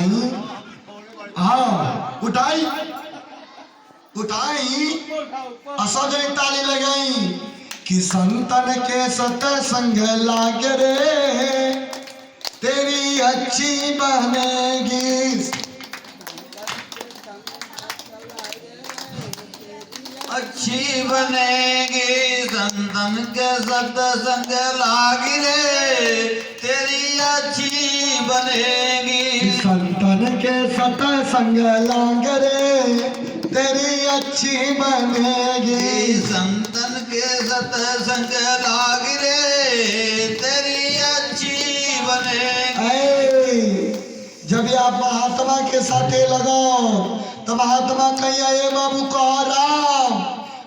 उठाई, हाँ उठाई उठाई असजनी ताली लगाई कि संतन के सत्संग लाग रे तेरी अच्छी बनेगी, अच्छी बनेगी संतन के सत्संग लाग रे तेरी अच्छी बनेगी, संतन के सत्संग लाग रे तेरी अच्छी बनेगी, संतन के सत्संग लाग रे तेरी अच्छी बनेगी। जब आप महात्मा के साथे लगाओ तो महात्मा कहिए ये बाबू कह राम,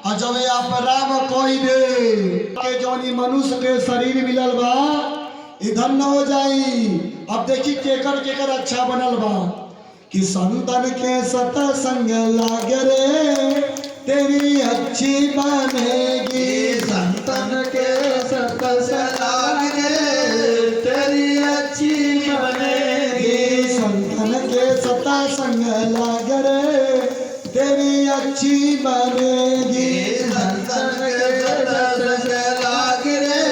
और जब आप राम कोई दे के जौनी मनुष्य के शरीर मिलल बा इधर न हो जाई। अब देखी केकर केकर अच्छा बनल बा कि संतन के सत्संग लाग रे तेरी अच्छी बनेगी, संतन के सत्संग लाग रे तेरी अच्छी बनेगी, संतन के सत्संग लाग रे तेरी अच्छी बनेगी, संतन के सत्संग लाग रे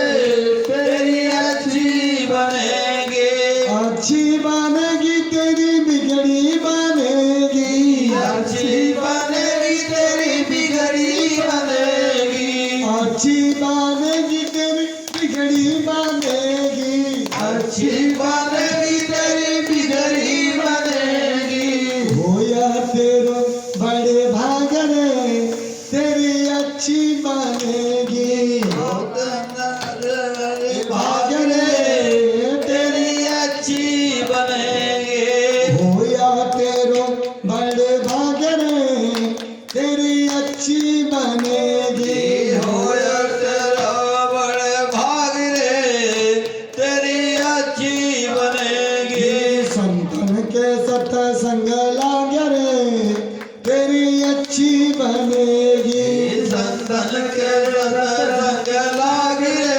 तेरी अच्छी बनेगी, अच्छी बनेगी तेरी बिगड़ी बनेगी, अच्छी बनेगी तेरी बिगड़ी बनेगी, अच्छी बनेगी तेरी बिगड़ी बनेगी, अच्छी बनेगी तेरी बिगड़ी बनेगी, होया तेरो बड़े भाग रे तेरी अच्छी बनेगी, भाग रे तेरी अच्छी बनेगी, होया तेरो बड़े भाग रे तेरी अच्छी बनेगी, होया तेरा बड़े भाग रे तेरी अच्छी बनेगी, संतन के सत्संग लाग रे तेरी अच्छी बनेगी, संतन के सत्संग लाग रे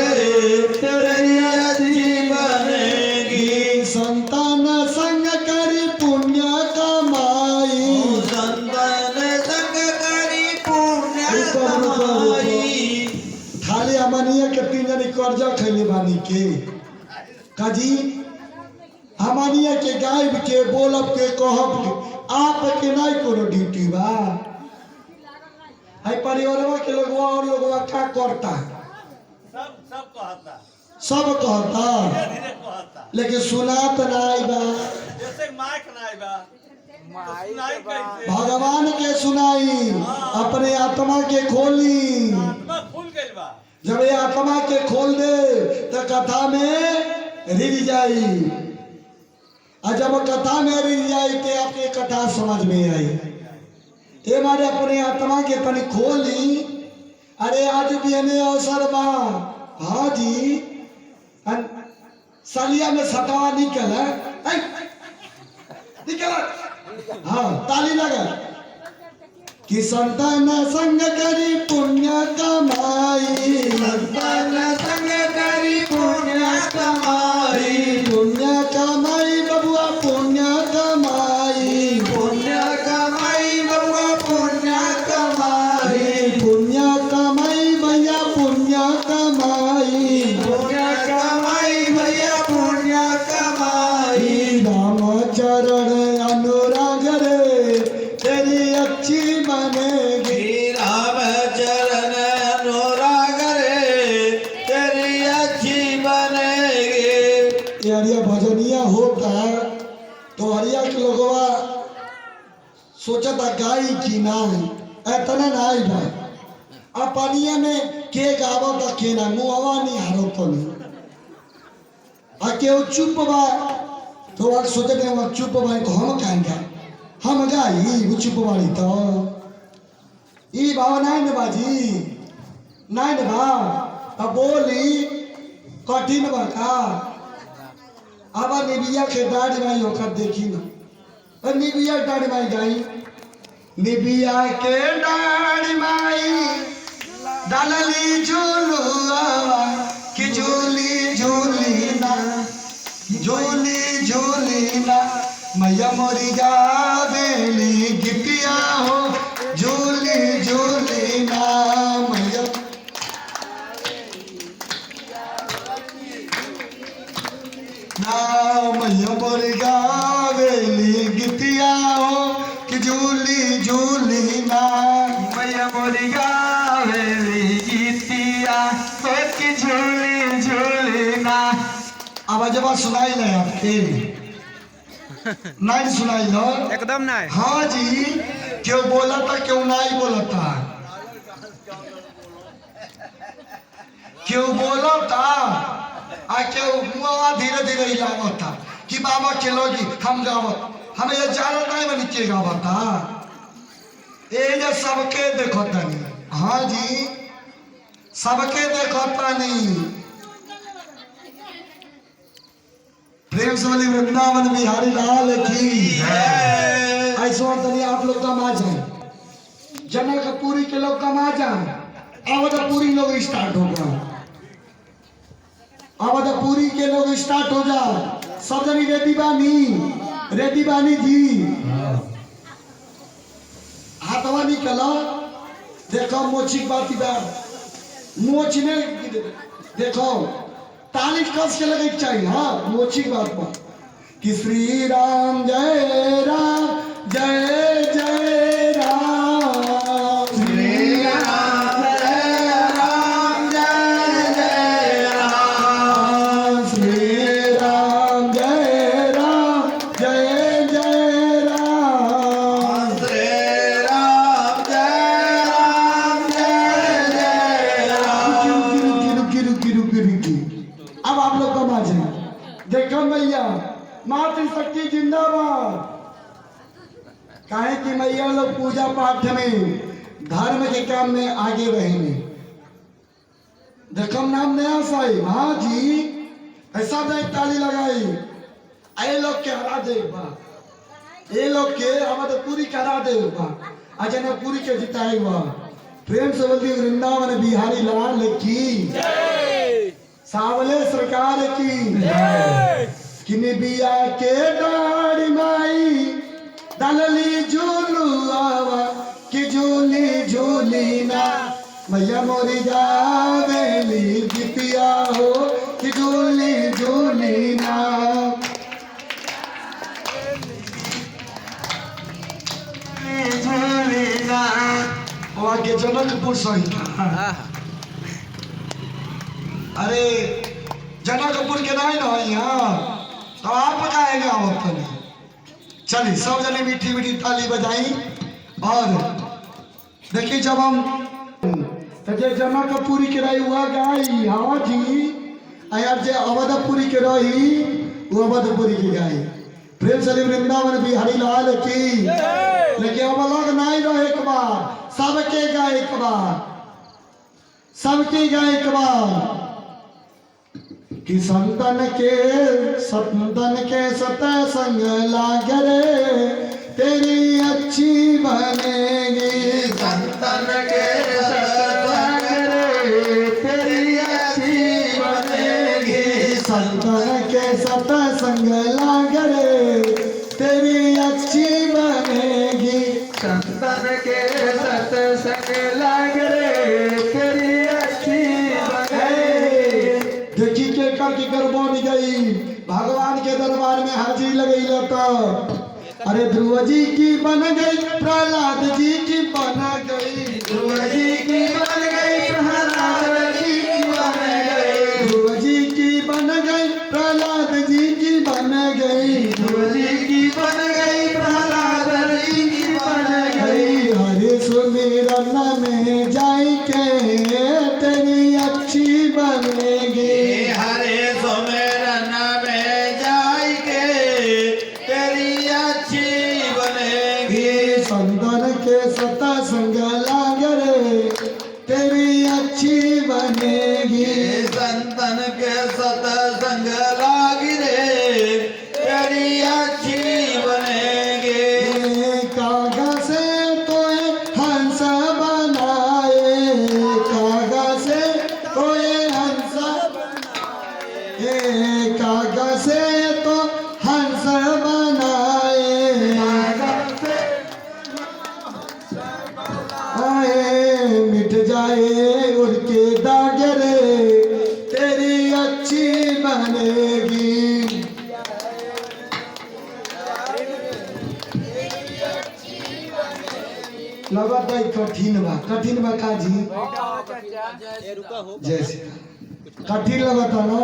तेरी अच्छी बनेगी, संतान संग करी पुण्य कमाई, संतन संग करी पुण्य कमाई, खाली अमनिया के तीन जनी कर्जा खैले बानी के काजी अमनिया के गायब के बोलब के कहब के आप के नहीं कोनो ड्यूटी बा है परिवारवा के लोगवा और लोगवा का करता सब कहता लेकिन सुनात नहीं बा भगवान के सुनाई अपने आत्मा के खोली, जब ये आत्मा के खोल दे तो कथा में रिझ जाई, और जब कथा में रिझ जाई तो आपके कथा समझ में आई। ये मारे अपने आत्मा के तनी खोली, अरे आज भी हमें अवसर बा, हाँ जी सालिया में सतावा निकल निकल, हाँ ताली लगा कि संतान संग करी पुण्य कमाई, संतन संग करी पुण्य कमाई, पुण्य कमाई बबुआ पुण्य कमाई, पुण्य कमाई बबुआ पुण्य कमाई, पुण्य कमाई भैया पुण्य कमाई, पुण्य कमाई भैया पुण्य कमाई, राम चरण अनुराग रे तेरी अच्छी बनेगी, राम चरण अनुराग रे तेरी अच्छी बनेगी। ये हरिया भजनिया होता तो हरिया के लोगवा सोचता गाई की नाई एतना नाई बा, अब पानिया में के गावो तो के ना मुहवा नहीं हारो तो नहीं, आ के चुप बा तो वह सोचते हैं वह चुप बा तो हम कहेंगे हम गाई वो चुप बाड़ी तो ई भाव नहीं न बाजी नहीं न बा, अब बोली कठिन बा का, अब निबिया के दाढ़ी माई होकर देखी ना, निबिया दाढ़ी माई गाई, निबिया के दाढ़ी माई डालली झूलुआ कि झूली झूली ना झूली झूली ना मैया मोरी गावेली गितिया हो झूली झूली ना मैया मैया मोरी गावेली गितिया हो कि झूली झूली ना मैया मोरी गावेली गीतिया हो कि झूली झूली ना। आवाज सुनाई नहीं आपके नहीं सुनाई लो एकदम नहीं। हाँ जी क्यों बोला था क्यों नहीं बोला था क्यों बोला था क्यों मुआ धीरे धीरे हिलावा था कि बाबा के लोग हम गावत हमें ये जाना नहीं बनी के गावा था ये सबके देखो तनी। हाँ जी सबके देखो तनी प्रेम से बोली वृंदावन बिहारी लाल की ऐसा तनी आप लोग कम आ जाए जनकपुरी के लोग कम आ जाए अवधपुरी लोग स्टार्ट हो गए अवधपुरी के लोग स्टार्ट हो जाए सब जनी रेडी बानी जी हाथवा निकला देखो मोची बाती मोच ने देखो ताली कस के लगे चाहिए। हाँ मोची बात पर कि श्री राम जय जय राम श्री राम जय राम जय जय राम श्री राम जय जय राम श्री राम जय जय राम। रुकी अब आप लोग कम आ जाए देखो मैया मातृशक्ति जिंदाबाद काहे कि मैया लोग पूजा पाठ में धर्म के काम में आगे रहेंगे देखो नाम नया साई। हाँ जी ऐसा तो एक ताली लगाई ये लोग के हरा दे ये लोग के हमारे पूरी करा दे अजय पूरी के जिताए प्रेम से बोलती वृंदावन बिहारी लाल की सावले सरकार की किनिबिया के डाड़ी माई दलली झूलू आवा कि झूली झूली ना मैया मोरी गावेली गितिया हो कि झूली झूली ना झूली ना। वहाँ के जनकपुर सही अरे जनकपुर के नहीं ना यहाँ तो आप बताएंगे आप चलिए सब जने मीठी मीठी ताली बजाई और देखिए जब हम जनकपुरी के रही हुआ गाई। हाँ जी यार जे अवधपुरी के रही वो अवधपुरी की गाई प्रेम से वृंदावन बिहारी लाल की लेकिन अब अलग नहीं रहे एक बार सबके गाय एक बार सबके गाय एक बार कि संतन के सत संग लागरे तेरी अच्छी बनेगी संतन के सत्संग रे तेरी अच्छी बनेगी। संतन के सत्संग लागरे तेरी अच्छी बनेगी संतन के सत्संग लाग रे तेरी अच्छी बनेगी। देखी के करके गरबन गई भगवान के दरबार में हाजिरी लगई तो अरे ध्रुव जी की बन गई प्रहलाद जी की बन गई ध्रुव जी की बन गई प्रहलाद जी की बन गई। ध्रुव जी की बन गई प्रहलाद जी की बन गई ध्रुव जी की बन गई प्रहलाद जी की बन गई। हरे सुमिरन में जाई के तेरी अच्छी बनेगी हरे सुमिरन में जाई के तेरी अच्छी बनेगी। संतन के सत्संग लागरे तेरी अच्छी बनेगी संतन के सत्संग लाग रे तेरी अच्छी बनेगी। कागज से तो हंस बनाए कागज से तो हंस कागज से तो हंस बनाए लगत है कठिन बा का जी जैसे कठिन लगता ना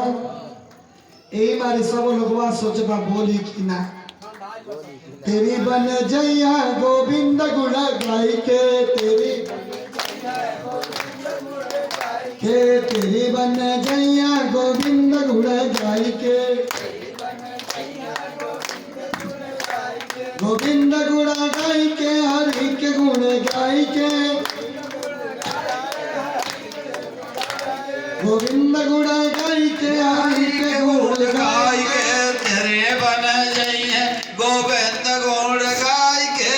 यही मारे सब लोगवा सोचबा बोली कि ना तेरी बन जैया गोविंद गुण गाई के तेरी बन जैया गोविंद गुण गाई के गोविंद गुण गाई के हरि के गुण गाई के गोविंद गुण गाई के हरि के गुण गाई के तेरे बन जइए गोविंद गुण गाय के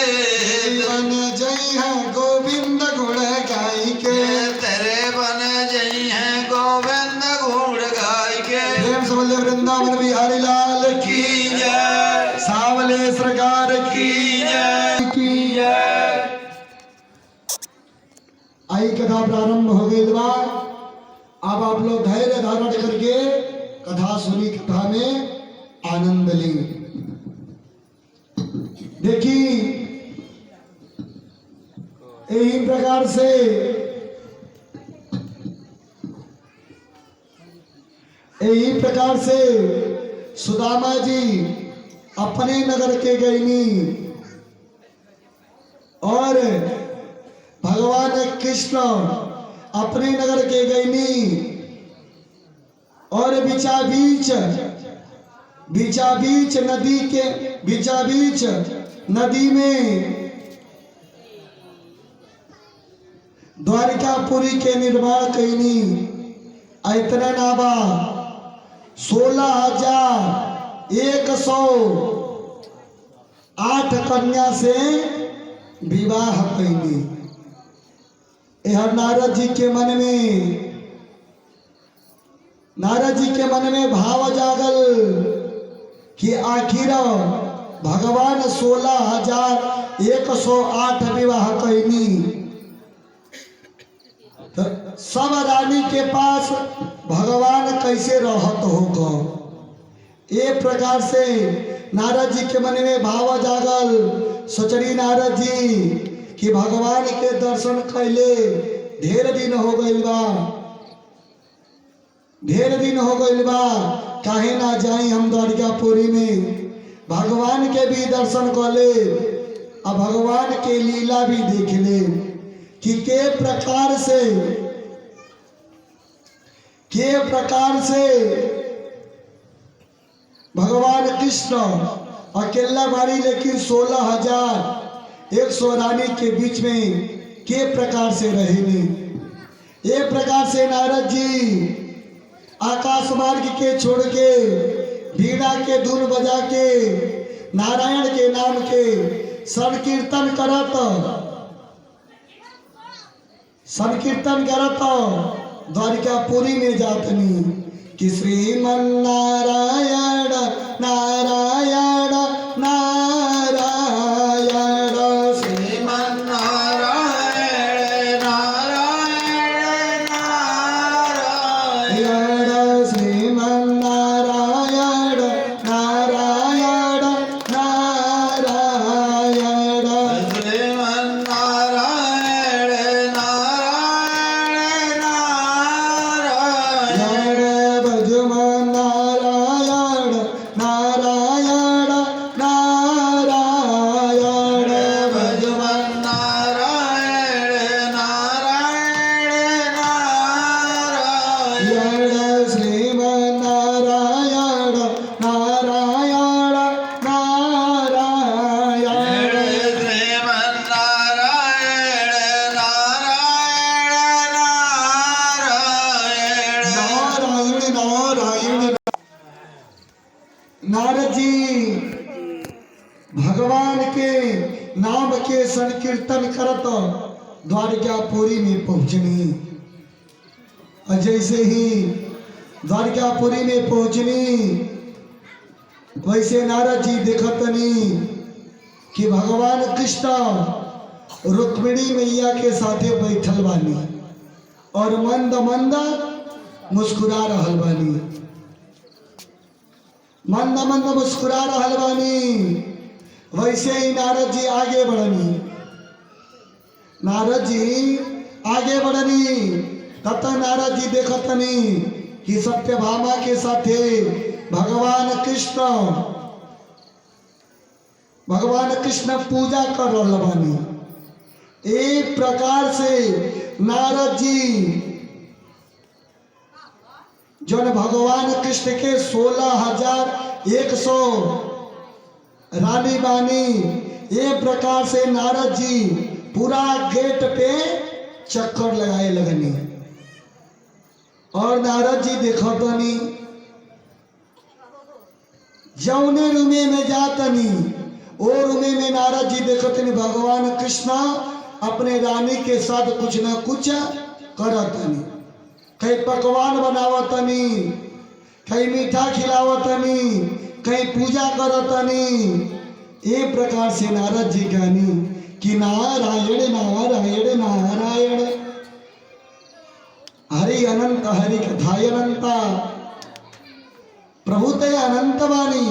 बन जैया गोविंद गुण गाई के तेरे बन जइए गोविंद गुण गाय के प्रेम से बोले वृंदावन बिहारी लाल की की जय सावले सरकार की जय आई कथा प्रारंभ हो गई बा। अब आप लोग धैर्य धारण करके कथा सुनी, कथा में आनंद लें। देखिए यही प्रकार से सुदामा जी अपने नगर के गईनी और भगवान कृष्ण अपने नगर के गईनी और बीच नदी में द्वारिकापुरी के निर्माण कईनी। इतना नाबा 16,108 कन्या से विवाह कईनी। यह नारद जी के मन में भाव जागल कि आखिर भगवान 16,108 विवाह कईनी तो सब रानी के पास भगवान कैसे रहत होगा। ये प्रकार से नारद जी के मन में भाव जागल। सोचरी नारद जी कि भगवान के दर्शन कैले ढेर दिन हो गइल बा काहे ना जाई हम द्वारिकापुरी में भगवान के भी दर्शन कर ले और भगवान के लीला भी देख ले कि के प्रकार से भगवान कृष्ण अकेला बारी लेकिन 16,100 रानी के बीच में के प्रकार से रहेंगे। ये प्रकार से नारद जी आकाश मार्ग के छोड़ के बीड़ा के धुन बजा के नारायण के नाम के संकीर्तन करत द्वारिकापुरी में जातनी कि श्रीमन नारायण नारायण नारायण श्रीमन नारायण नारायण नारायण श्रीमन नारायण नारायण नारायण श्रीमन नारायण नारायण नारायण भजमन नारायण नारायण नारायण भजमन नारायण नारायण नारायण श्रीमन नारायण नारायण नारायण श्रीमन नारायण नारायण नारायण नारायण नारद जी भगवान के नाम के संकीर्तन करत द्वारिकापुरी में पहुंचनी। और जैसे ही द्वारिकापुरी में पहुंचनी वैसे नारद जी देखतनी कि भगवान कृष्ण रुक्मिणी मैया के साथे बैठल बानी और मंद मंद मुस्कुरा रहल बानी वैसे ही नारद जी आगे बढ़नी नारद जी आगे बढ़नी तब तक नारद जी देखतनी कि सत्यभामा के साथे भगवान कृष्ण पूजा कर रहल बानी। एक प्रकार से नारद जी जौन भगवान कृष्ण के 16,100 रानी बानी, एक प्रकार से नारद जी पूरा गेट पे चक्कर लगाए लगनी। और नारद जी देखो तनी जौने रूमे में जातनी ओ रूमे में नारद जी देखो तनी भगवान कृष्ण अपने रानी के साथ कुछ न कुछ करतनी। कहीं पकवान बनावतनी, कहीं मीठा खिलावतनी, कहीं पूजा करतनी। एक प्रकार से नारद जी कहनी कि नारायण नारायण नारायण हरि अनंत हरि कथाय अनंता प्रभु ते अनंत वाणी।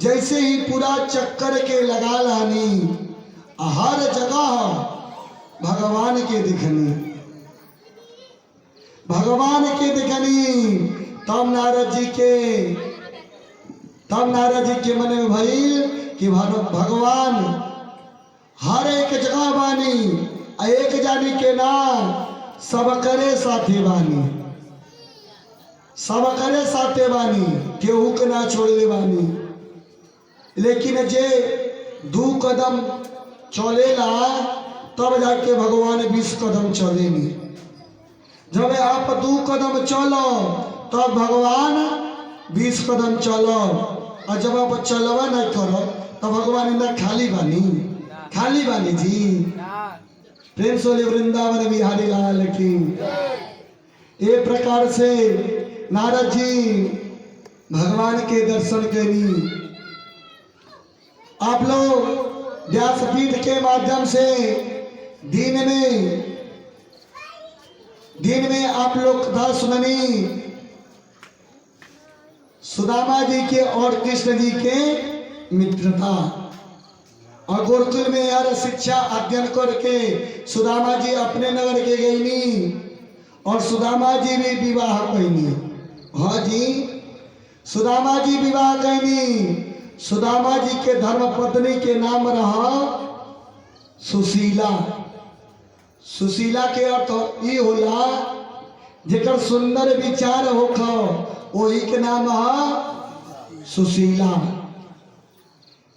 जैसे ही पूरा चक्कर के लगा लानी हर जगह भगवान के दिखनी, भगवान के दिखनी। तब नारद जी के मन में भइल कि भगवान हर एक जगह बानी, एक जानी के ना सब करे साथे बानी, सब करे साथे बानी, केहू के ना छोड़ले बानी। लेकिन जे 2 कदम चलेला तब जाके भगवान 20 कदम चलेनी। जब आप 2 कदम चलो तब भगवान 20 कदम चलो, और जब आप चलवा नहीं करो तो भगवान ना खाली बानी जी। प्रेम सोले वृंदावन बिहारी लाल की। एक प्रकार से नारद जी भगवान के दर्शन करी। आप लोग व्यासपीठ के माध्यम से दिन में आप लोग कथा सुननी सुदामा जी के और कृष्ण जी के मित्रता। और गुरुकुल में यार शिक्षा अध्ययन करके सुदामा जी अपने नगर के गईनी और सुदामा जी भी विवाह कैनी। हाँ जी, सुदामा जी विवाह कैनी। सुदामा जी के धर्म पत्नी के नाम रहा सुशीला। सुशीला के अर्थ ये होला जेकर सुंदर विचार होखो वही के नाम है सुशीला।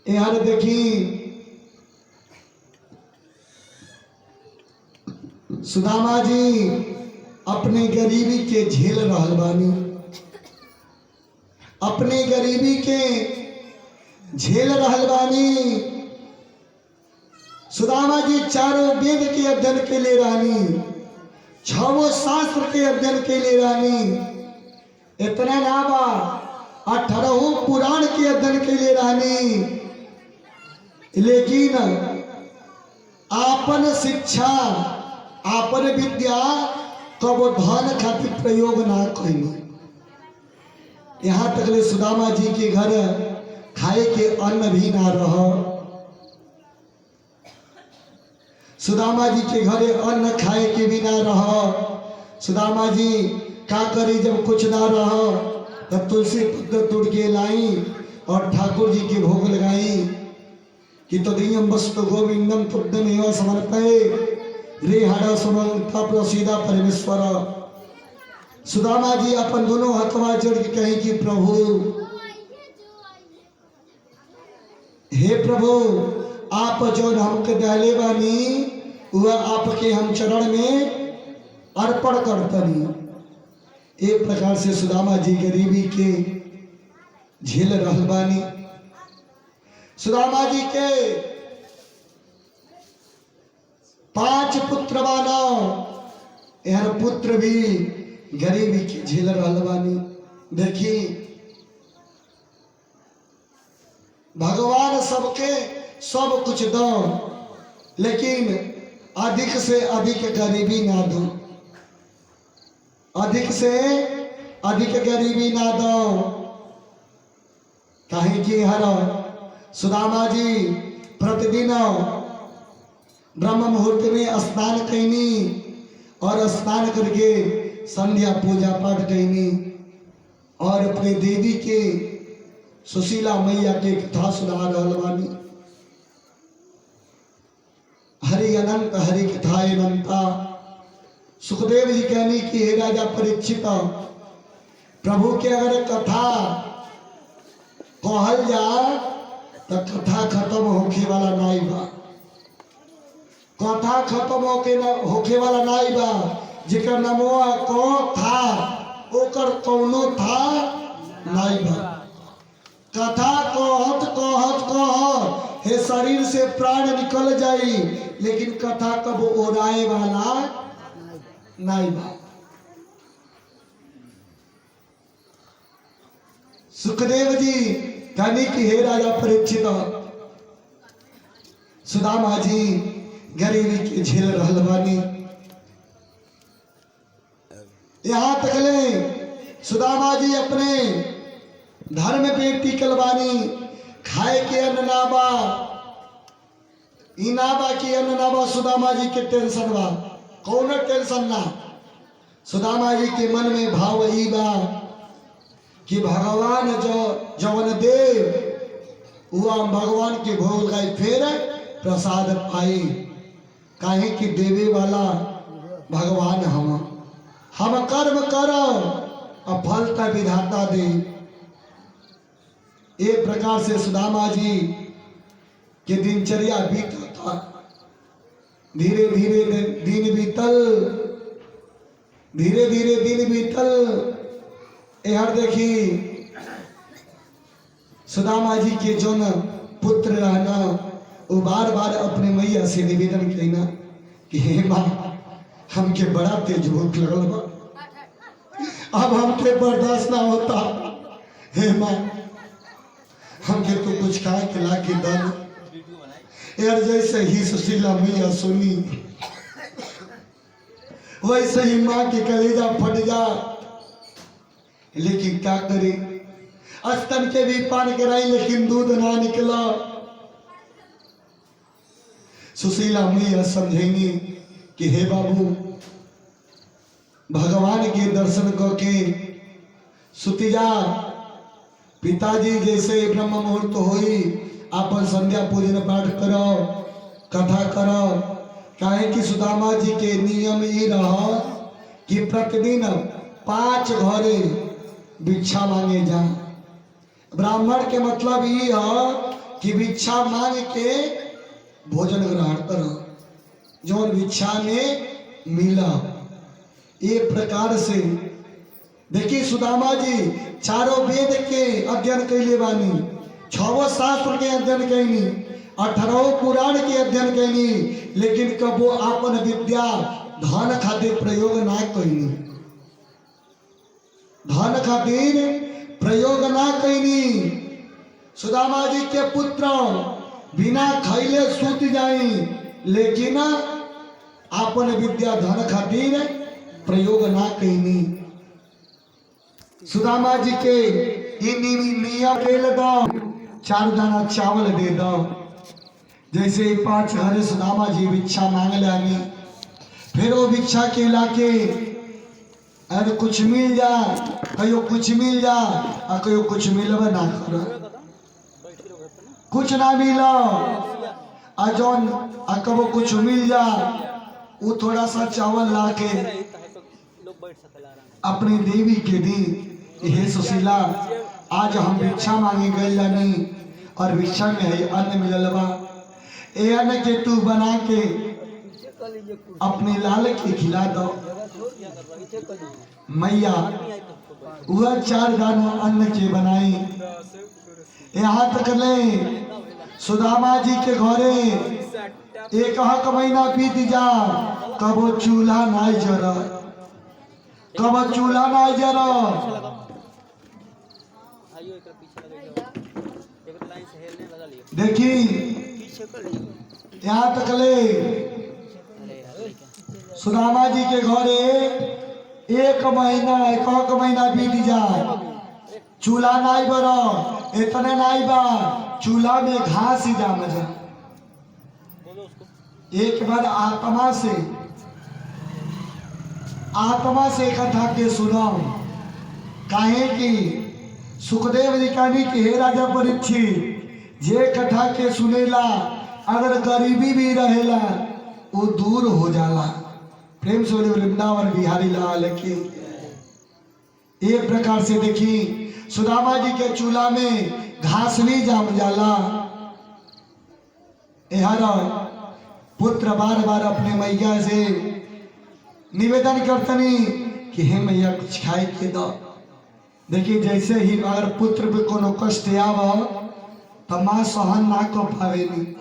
यार देखी सुदामा जी अपने गरीबी के झेल रहल बानी, अपने गरीबी के झेल रहल बानी। सुदामा जी 4 वेद के अध्ययन के लिए रानी, 6 शास्त्र के अध्ययन के लिए रानी, इतना ना बा 18 पुराण के अध्ययन के लिए रानी। लेकिन आपन शिक्षा आपन विद्या कब धन खातिर प्रयोग ना कईनी। यहाँ तक ले सुदामा जी के घर खाए के अन्न भी ना रह। सुदामा जी के घरे अन्न खाए के भी ना रह। सुदामा जी का करी जब कुछ ना रह तब तुलसी पत्र तोड़ के लाई और ठाकुर जी के भोग लगाई कि तदीयम वस्तु गोविंदम तुद्दमेव समर्पये रेहड़ समन्ता प्रसीदा परमेश्वर। सुदामा जी अपन दोनों हथवा जोड़ के कही कि प्रभु, हे प्रभु, आप जो हमके दहले बानी वह आपके हम चरण में अर्पण करतनी। एक प्रकार से सुदामा जी गरीबी के झेल रहल बानी। सुदामा जी के 5 पुत्र बाना, यह पुत्र भी गरीबी के झेल रहल बानी। देखी भगवान सबके सब कुछ दो, लेकिन अधिक से अधिक गरीबी ना दो, अधिक से अधिक गरीबी ना दो। कहीं कि हर सुदामा जी प्रतिदिन ब्रह्म मुहूर्त में स्नान कैनी और स्नान करके संध्या पूजा पाठ कैनी और अपने देवी के सुशीला मैया के कथा सुना रहल बानी। हरि अनंत हरि कथाए अनंता। सुखदेव जी कहनी कि हे राजा परीक्षित, प्रभु के अगर कथा कहल जा तो कथा खत्म होखे वाला नहीं बा। कथा खत्म होखे वाला नहीं बा। जेकर नमवा को था ओकर कौनो था नहीं बा। कथा कहत कहत कहत हे शरीर से प्राण निकल जाई, लेकिन कथा कब ओराए वाला नहीं बा। सुखदेव जी कहनी कि हे राजा परीक्षित, सुदामा जी गरीबी के झेल रहल बानी। यहां तक ले सुदामा जी अपने धर्म पे टिकल बानी। खाए के अन्न ना बा, इनाबा के अन्न ना बा। सुदामा जी के टेंशन बा, कौन टेंशन ना। सुदामा जी के मन में भाव ई बा कि भगवान जो जवन देव हुआ भगवान के भोग लगाई, फिर प्रसाद पाई। काहे कि देवे वाला भगवान हम कर्म करो और फल का विधाता दे। एक प्रकार से सुदामा जी के दिनचर्या बीता था। धीरे धीरे दिन बीतल, धीरे धीरे दिन बीतल। यार देखी सुदामा जी के जो न पुत्र रहना, वो बार बार अपने मैया से निवेदन कहना कि हे माँ, हमके बड़ा तेज भूख लगल बा, अब हमके बर्दाश्त ना होता। हे माँ, हमके तो कुछ खाए के ला के दन। यार जैसे ही सुशीला मैया सुनी, वैसे ही माँ के कलेजा फट जा। लेकिन क्या करे, स्तन के भी पान कराई लेकिन दूध ना निकला। सुशीला मैया समझेंगी कि हे बाबू, भगवान के दर्शन करके सुती जा। पिताजी जैसे ब्रह्म मुहूर्त होई अपन संध्या पूजन पाठ करो, कथा करो। काहे कि सुदामा जी के नियम ये रहा कि प्रतिदिन 5 घरे भिक्षा मांगे जा। ब्राह्मण के मतलब ये है कि भिक्षा मांग के भोजन ग्रहण करो, जो भिक्षा में मिला। एक प्रकार से देखिए सुदामा जी चारों वेद के अध्ययन कैले बानी, 6 शास्त्र के अध्ययन कैनी, 18 पुराण के अध्ययन कैनी, लेकिन कबो आपन विद्या धन खातिर प्रयोग ना कैनी। धन खातिर प्रयोग ना कैनी। सुदामा जी के पुत्र बिना खैले सूत जाई, लेकिन आपन विद्या धन खातिर प्रयोग ना कैनी। सुदामा जी के नियम खेल दो, 4 दाना चावल दे दो। जैसे 5 घरे सुदामा जी भिक्षा मांग लानी, फिर वो भिक्षा के लाके अरे कुछ मिल जा, कहियो कुछ मिल जा, और कहियो कुछ मिलबे ना करो, कुछ ना मिलो। और जौन कबो कुछ मिल जा, वो थोड़ा सा चावल लाके अपनी देवी के दी, हे सुशीला, आज हम भिक्षा मांगे गए जानी और भिक्षा में है अन्न मिलल बा। ए अन्न के तू बना के अपने लाल के खिला दो। मैया वह 4 दाना अन्न के बनाई। यहाँ तक ले सुदामा जी के घरे 1 महीना बीत जा, कबो चूल्हा नहीं जरा, कबो चूल्हा नहीं जरा। देखी यहाँ तक ले सुदामा जी के घरे 1 महीना बीत जा, चूल्हा नहीं बरो, इतने नहीं बा, चूल्हा में घास ही जाम जा। एक बार आत्मा से कथा के सुनाओ। काहे कि सुखदेव जी कहनी कि हे राजा परीक्षित, जे कथा के सुनेला अगर गरीबी भी रहेला वो दूर हो जाला। प्रेम से बोले वृंदावन बिहारी लाल की। एक प्रकार से देखी सुदामा जी के चूल्हा में घास भी जम जाला। पुत्र बार बार अपने मैया से निवेदन करतनी कि हे मैया कुछ खाए के दो। देखिए जैसे ही अगर पुत्र पे कोनो कष्ट आव तो माँ सहन ना कर पावेली,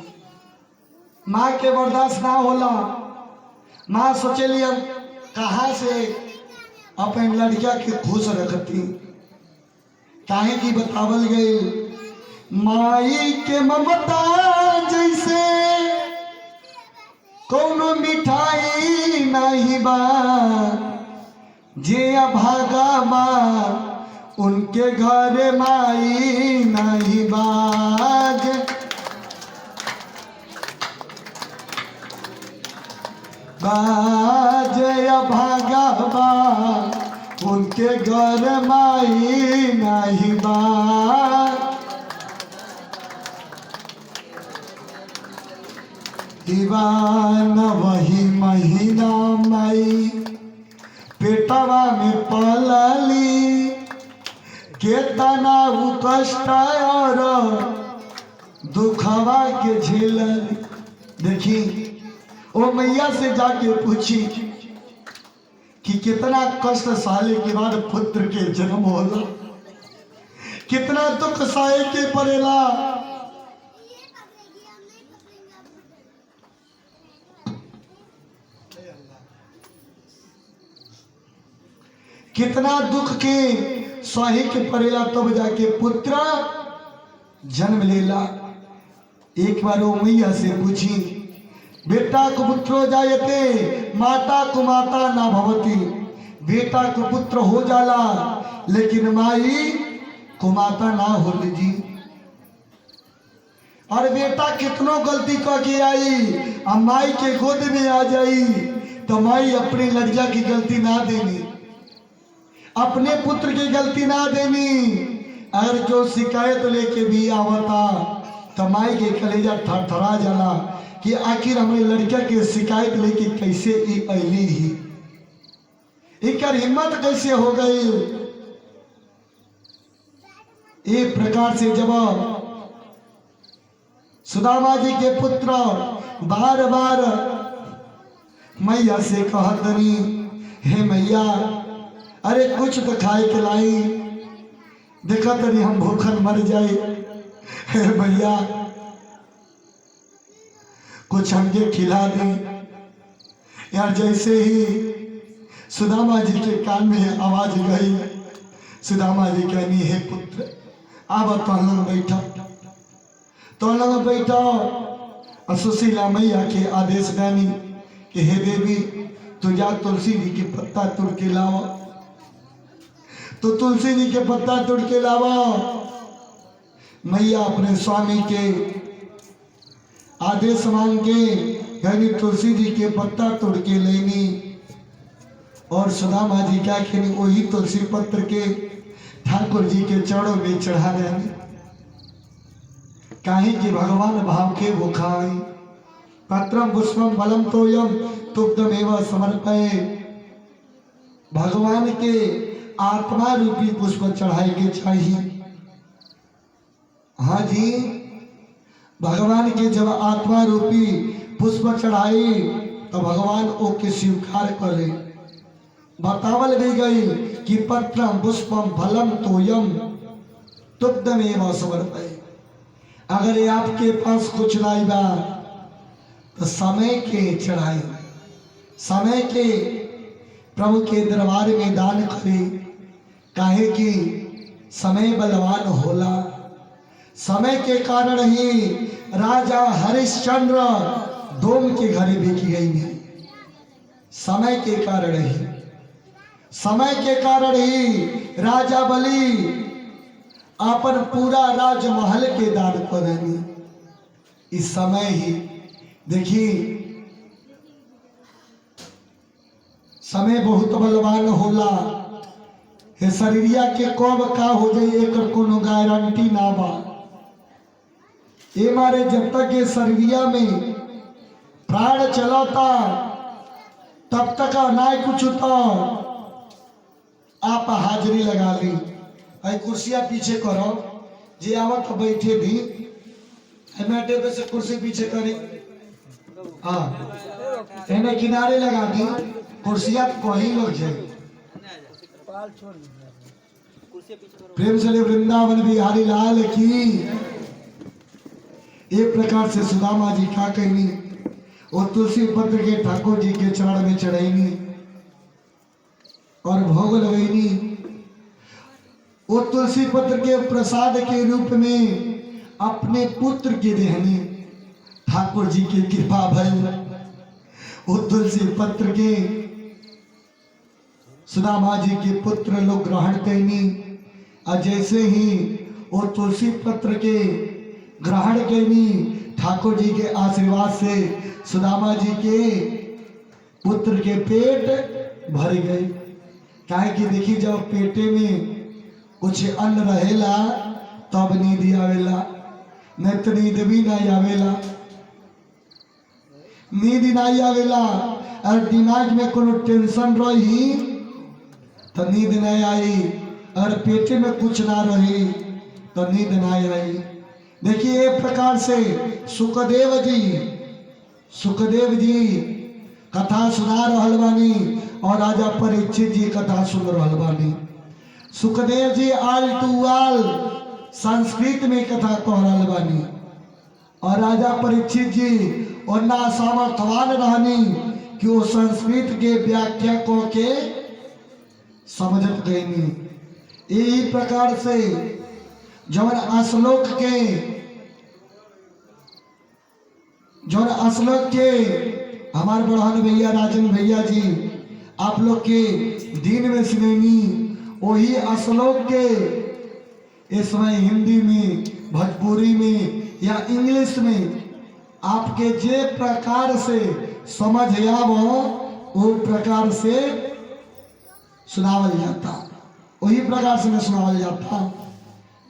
माँ के बर्दाश्त ना होला। माँ सोचेली अब कहाँ से अपने लड़किया के खुश रखती। काहे की बतावल गई माई के ममता जैसे कोनो मिठाई नहीं बा, जे अभागा बा उनके घर माई नहीं बाज। बाजे अभागा बा उनके घर माई नहीं बाज। दीवान वही महीना माई पेटवा में पलली, केतना कष्ट और दुखवा के झेलली। देखी ओ मैया से जाके पूछी कि कितना कष्ट सहले के बाद पुत्र के जन्म होला, कितना दुख सहे के पड़ेला। कितना दुख के सहे के पड़ेला तब जाके पुत्र जन्म लेला। एक बार वो मैया से पूछी बेटा को पुत्रो जायते माता को माता ना भवती। बेटा को पुत्र हो जाला लेकिन माई को माता ना हो जी। और बेटा कितनो गलती करके आई अब माई के गोद में आ जाई तो माई अपनी लड़किया की गलती ना देनी, अपने पुत्र की गलती ना देनी। अगर जो शिकायत लेके भी आवता तो माई के कलेजा थरथरा जाला कि आखिर हमारी लड़किया की शिकायत लेके कैसे अली ही, एक हिम्मत कैसे हो गई। एक प्रकार से जब सुदामा जी के पुत्र बार बार मैया से कहतनी हे मैया अरे कुछ तो खाए के लाई, देखा तनी हम भूखन मर जाए। हे भैया कुछ हमके खिला दे यार। जैसे ही सुदामा जी के कान में आवाज गई, सुदामा जी कहनी हे पुत्र आब तोहन बैठो, तोहन बैठो। और सुशीला मैया के आदेश देनी कि हे देवी तू जा तुलसी जी के पत्ता तोड़ के लाओ। तो तुलसी जी के पत्ता तोड़ के लावा। मैया अपने स्वामी के आदेश मांग के यानी तुलसी जी के पत्ता तोड़ के लेनी और सुदामा जी क्या खेनी वही तुलसी पत्र के ठाकुर जी के चरणों में चढ़ा देनी। काहे कि भगवान भाव के वो खाए। पत्रम पुष्पम फलम तोयम तुक्तमेव समर्पये। भगवान के आत्मा रूपी पुष्प चढ़ाए के चाहिए। हाँ जी, भगवान के जब आत्मा रूपी पुष्प चढ़ाई तो भगवान ओके स्वीकार करे। बतावल भी गई कि पत्रम पुष्पम फलम तोयम तुक्तमेव समर्पये। अगर ये आपके पास कुछ नहीं बा तो समय के चढ़ाई, समय के प्रभु के दरबार में दान करे। काहे कि समय बलवान होला। समय के कारण ही राजा हरिश्चंद्र डोम के घरे बेची गई है। समय के कारण ही, समय के कारण ही राजा बलि अपन पूरा राजमहल के दान करेंगे। इस समय ही देखिए समय बहुत बलवान होला। हे शरीरिया के कब का हो जाई एक कोनो गारंटी ना बा। ए मारे जब तक ये शरीरिया में प्राण चलता तब तक ना कुछ तो आप हाजिरी लगा ली। आई कुर्सियां पीछे करो, जे आवत बैठे भी बैठे तो से कुर्सी पीछे करे। हाँ इन्हें किनारे लगा दी, कुर्सियां कहीं लोग जाए। प्रेम से वृंदावन बिहारी लाल की। एक प्रकार से सुदामा जी क्या कहनी और तुलसी पत्र के ठाकुर जी के चरण में चढ़ाईनी और भोग लगैनी। वो तुलसी पत्र के प्रसाद के रूप में अपने पुत्र के देहनी। ठाकुर जी की कृपा भई वो तुलसी पत्र के सुदामा जी के पुत्र लोग ग्रहण करनी। और जैसे ही वो तुलसी पत्र के ग्रहण करनी, ठाकुर जी के आशीर्वाद से सुदामा जी के पुत्र के पेट भर गए। काहे कि देखी जब पेटे में कुछ अन्न रहेला तब नींद आवेला, नहीं तो नींद भी नहीं आवेला। नींद नहीं आवेला और दिमाग में कोनो टेंशन रही तो नींद नहीं आई, और पेटे में कुछ ना रही तो नींद नहीं आई। देखिए एक प्रकार से सुखदेव जी कथा सुना रहल बानी और राजा परीक्षित जी कथा सुन रहल बानी। सुखदेव जी आल टू आल संस्कृत में कथा कह रहल बानी और राजा परीक्षित जी उन्ना सामर्थवान रहनी कि वो संस्कृत के व्याख्या को के समझत गईनी। यही प्रकार से जौन असलोक के हमारे बड़हन भैया राजन भैया जी आप लोग के दिन में सुनैनी, वही असलोक के इस समय हिंदी में, भोजपुरी में या इंग्लिश में आपके जे प्रकार से समझ आवो वो प्रकार से सुनावल जाता, वही प्रकार से सुनावल जाता।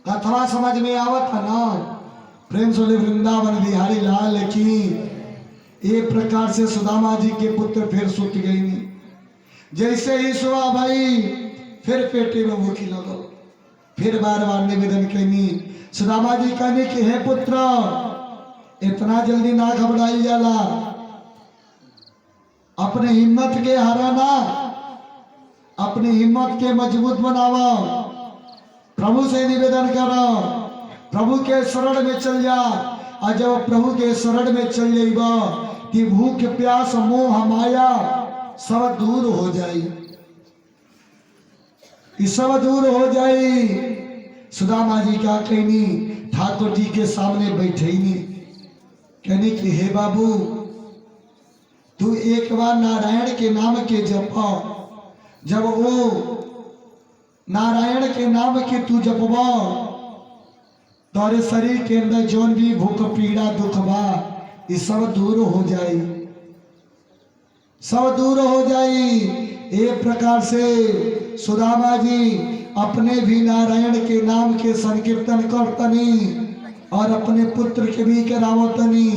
कथवा समझ में आवत है ना। प्रेम से वृंदावन बिहारी लाल की। एक प्रकार से सुदामा जी के पुत्र फिर सुत गई। जैसे ही सुआ भाई फिर पेटे में भूखी लगो, फिर बार बार निवेदन करनी। सुदामा जी कहने कि हे पुत्र इतना जल्दी ना घबराई जाला, अपने हिम्मत के हराना, अपनी हिम्मत के मजबूत बनावा, प्रभु से निवेदन करो, प्रभु के शरण में चल जा। और जब प्रभु के शरण में चल जाइबा कि भूख प्यास मोह माया सब दूर हो जाई, सब दूर हो जाई। सुदामा जी क्या कहनी, ठाकुर जी के सामने बैठेनी, कहनी कि हे बाबू तू एक बार नारायण के नाम के जपा। जब वो नारायण के नाम के तू जपवा तोरे शरीर के अंदर जौन भी भूख पीड़ा दुख बा ये सब दूर हो जाई, सब दूर हो जाई। एक प्रकार से सुदामा जी अपने भी नारायण के नाम के संकीर्तन करतनी और अपने पुत्र के भी करावतनी।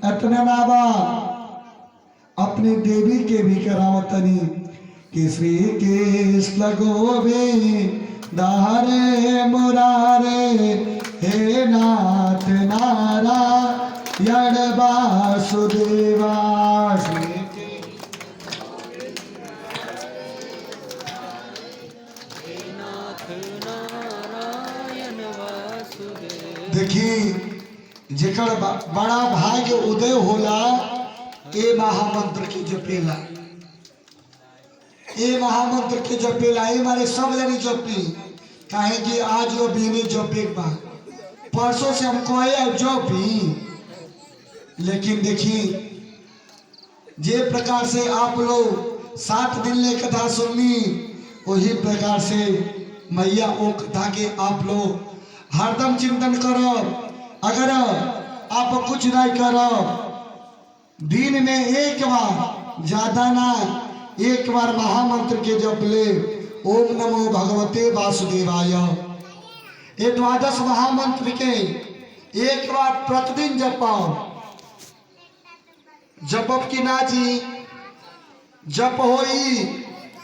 इतने नाबा अपने देवी के भी करावतनी कि श्री कृष्ण गोविंद हरे मुरारे हे नाथ नारायण वासुदेवा। देखी जेकर बड़ा भाग्य उदय होला ए महामंत्र के जपेला, ए महामंत्र के जपेला। ए मारे सब जनी जपी, काहे कि आज वो बीने जपे बा, परसों से हम कहे जपी। लेकिन देखी जे प्रकार से आप लोग 7 दिन ले कथा सुननी, वही प्रकार से मैया वो कथा के आप लोग हरदम चिंतन करो। अगर आप कुछ नहीं करो, दिन में एक बार, ज्यादा ना एक बार महामंत्र के जप ले, ओम नमो भगवते वासुदेवाय। ये द्वादश महामंत्र के एक बार प्रतिदिन जपाओ। जपब की ना जी, जप होई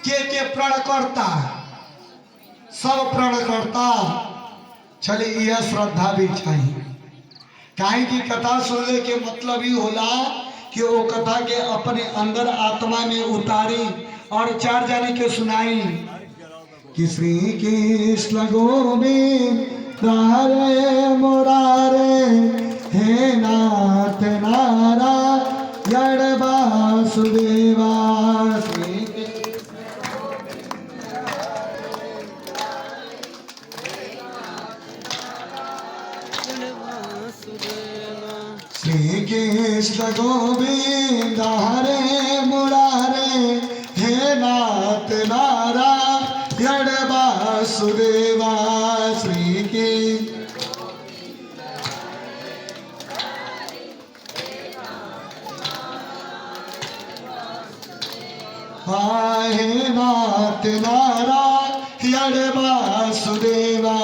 के प्रण करता, सब प्रण करता। चले यह श्रद्धा भी चाहिए। काहे की कथा सुनने के मतलब ही होला कि वो कथा के अपने अंदर आत्मा में उतारी और चार जाने के सुनाई कि श्री कृष्ण गोविंद हरे मुरारे, हे नाथ नारायण वासुदेवा। श्री कृष्ण गोविंद हरे मुरारे, हे नाथ नारायण वासुदेवा। श्री कृष्ण हे नाथ नारायण वासुदेवा।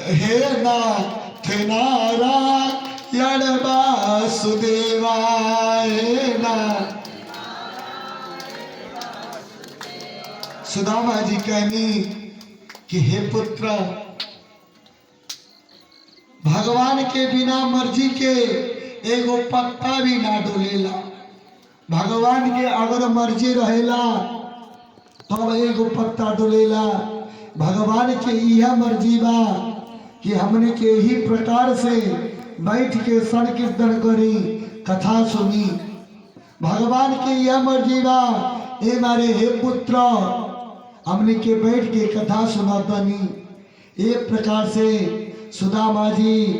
हे नाथ नारायण वासुदेवा। हे नाथ। सुदामा जी कहनी कि हे पुत्र, भगवान के बिना मर्जी के एगो पत्ता भी ना डोलेला। भगवान के अगर मर्जी रहेला तो एगो पत्ता डोलेला। भगवान के यह मर्जी बा कि हमने के ही प्रकार से बैठ के सन कीर्तन करी, कथा सुनी। भगवान की यह मर्जी बा ए मारे हे पुत्र, हमने के बैठ के कथा सुनातनी। एक प्रकार से सुदामा जी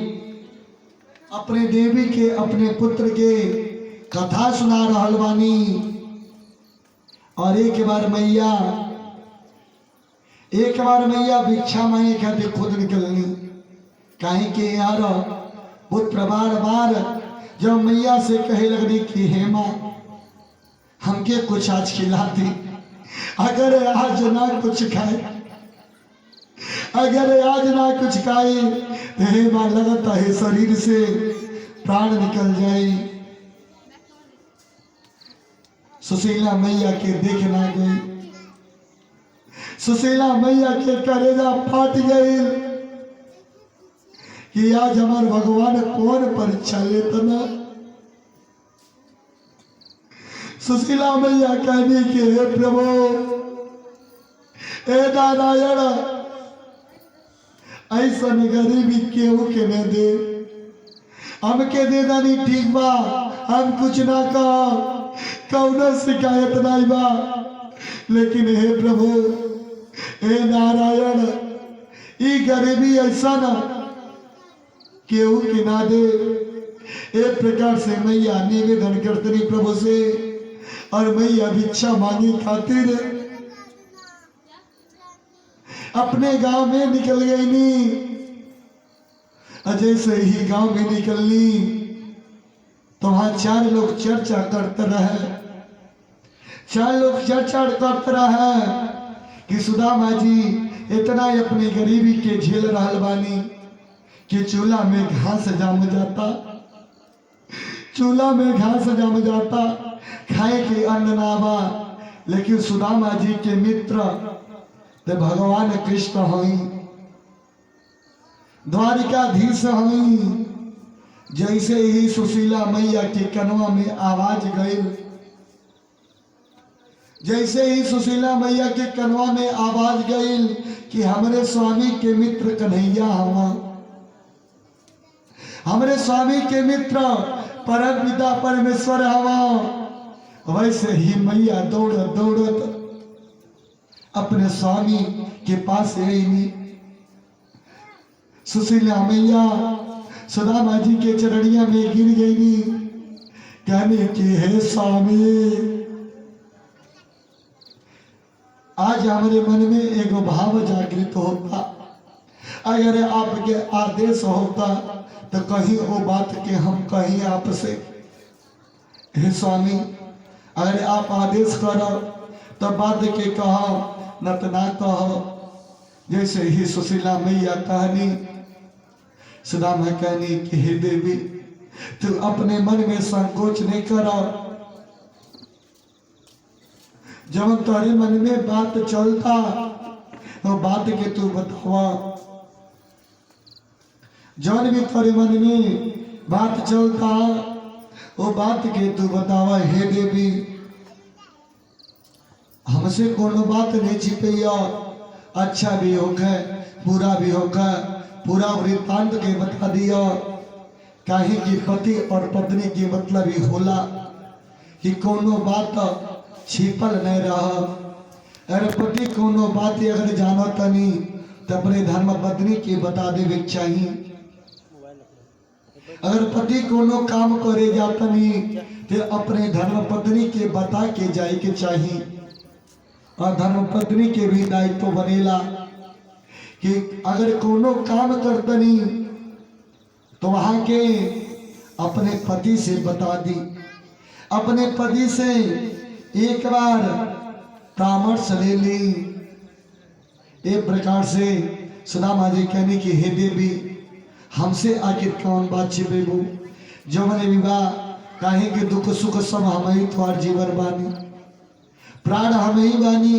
अपने देवी के, अपने पुत्र के कथा सुना रहल बानी। और एक बार मैया भिक्षा मांगे खातिर खुद निकलनी। काहे के यार पुत्र बार बार जब मैया से कहे लगनी कि हे माँ, हमके कुछ आज खिलाती। अगर आज ना कुछ खाए, अगर आज ना कुछ खाए तो हे माँ लगता है शरीर से प्राण निकल जाए। सुशीला मैया के देखना गई, सुशीला मैया के कलेजा फाट गई कि आज हमार भगवान कौन परीक्षा लेता ना। सुशीला मैया कहने के हे प्रभु, ए नारायण, ऐसा गरीबी केहू के न दे। हमके दे दानी ठीक बा, हम कुछ ना कौनो शिकायत नहीं बा। लेकिन हे प्रभु, हे नारायण, ई गरीबी ऐसा ना केहू के ना दे। एक प्रकार से मैया निवेदन करतनी प्रभु से, और मैया भिक्षा मांगी खातिर अपने गांव में निकल गई नी। जैसे ही गांव में निकलनी तो वहां चार लोग चर्चा करते रहे। चार लोग चर्चा करते रहे कि सुदामा जी इतना अपनी गरीबी के झेल रहल बानी कि चूल्हा में घास जम जाता, चूल्हा में घास जम जाता, खाए के अन्न ना बा। लेकिन सुदामा जी के मित्र तो भगवान कृष्ण हई, द्वारिकाधीश हई। जैसे ही सुशीला मैया के कनवा में आवाज गई, जैसे ही सुशीला मैया के कनवा में आवाज गई कि हमरे स्वामी के मित्र कन्हैया हवा, हमरे स्वामी के मित्र परम पिता परमेश्वर हवा। वैसे ही मैया दौड़त दौड़त अपने स्वामी के पास आई। सुशीला मैया सुदामा जी के चरणिया में गिर गई, कहने कि हे स्वामी, आज हमारे मन में एक भाव जागृत होता। अगर आपके आदेश होता तो कहीं वो बात के हम कहीं आपसे, हे स्वामी अगर आप आदेश करो तो बात के कहो, न तो ना कहो। जैसे ही सुशीला मैया कहनी, सुदामा कहनी कि हे देवी तू अपने मन में संकोच नहीं करो, जब तुम्हारे मन में बात चलता वो बात के तू बतावा। जौन भी तुम्हारे मन में बात चलता वो बात के तू बतावा। हे देवी हमसे कोनो बात नहीं छिपैया, अच्छा भी होगा बुरा भी होगा, पूरा वृत्तांत के बता दिया। काहे कि पति और पत्नी की मतलब ही होला कि कोनो बात छिपल नहीं रहा। अरे पति कोनो बात अगर जानो तनी तो अपने धर्म पत्नी के बता देवे चाहिए। अगर पति कोनो काम करे जातनी तो अपने धर्म पत्नी के बता के जाए के चाहिए। और धर्म पत्नी के भी दायित्व बनेला कि अगर कोनो काम करतनी तो वहां के अपने पति से बता दी, अपने पति से एक बार परामर्श ले ली। एक प्रकार से सुदामा जी कहने की हे देवी हमसे आखिर कौन बात छिपेबू, जो मैंने विवाह काहे कि दुख सुख सब हम ही तुम्हार जीवन बानी, प्राण हम ही बानी।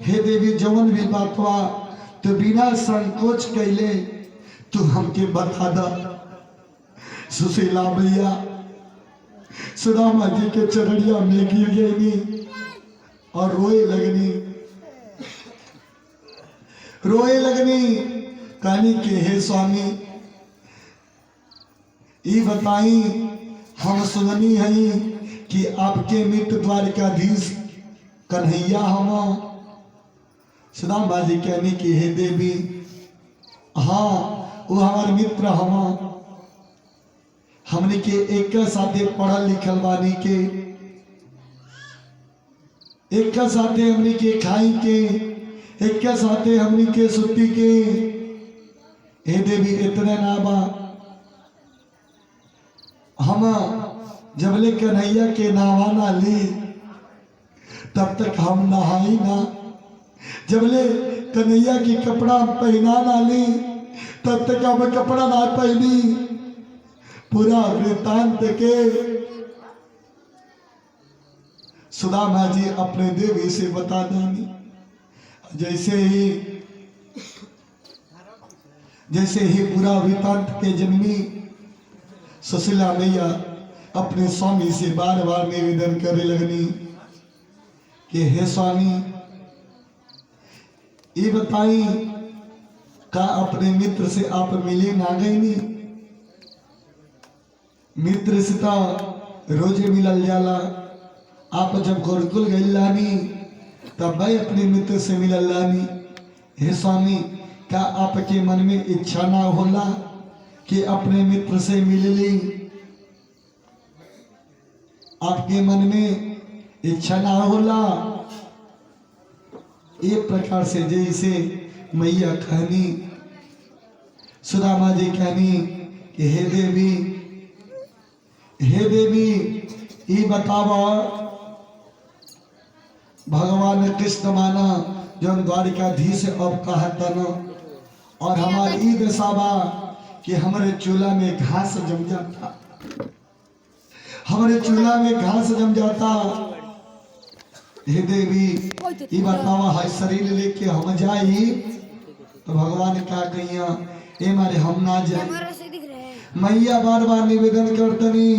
हे देवी जवन भी बात हुआ तो बिना संकोच कैले तू हमके बता दा। सुशीला मैया सुदामा जी के चरणिया में गिर गई और रोए लगनी कहनी कि हे स्वामी ये बताई हम सुननी है कि आपके मित्र द्वारकाधीश कन्हैया हम। सुदामा जी कहनी कि हे देवी हाँ वो हमारे मित्र हम, हमने के एक साथे पढ़ल लिखल बानी के, एक साथे हमने के खाई के, एक साथे हमने के सुती के। हे देवी इतने ना बा, हम जबले कन्हैया के नहावा ना ली तब तक हम नहाई ना, जबले कन्हैया की कपड़ा पहना ना ली तब तक हम कपड़ा ना पहनी। पूरा वृत्तांत के सुदामा जी अपने देवी से बता देंगे। जैसे ही पूरा वृत्तांत के जन्मी सुशीला मैया अपने स्वामी से बार बार निवेदन करने लगनी कि हे स्वामी ये बताई का अपने मित्र से आप मिले ना गई नी, मित्र से तो रोजे मिलल जाला, आप जब गुरुकुल गई लानी तब भाई अपने मित्र से मिलल लानी। हे स्वामी क्या आपके मन में इच्छा ना होला कि अपने मित्र से मिल ली, आपके मन में इच्छा ना होला। एक प्रकार से जैसे मैया कहनी, सुदामा जी कहनी कि हे देवी ये बतावा भगवान कृष्ण माना जो द्वारिकाधीश अब कहतन और हमारी ई दशाबा कि हमारे चूल्हा में घास जम जाता, हमारे चूल्हा में घास जम जाता। हे देवी ये बतावा है शरीर लेके हम जाई तो भगवान क्या कहिया ए मारे हम ना जाए। मैया बार बार निवेदन करतनी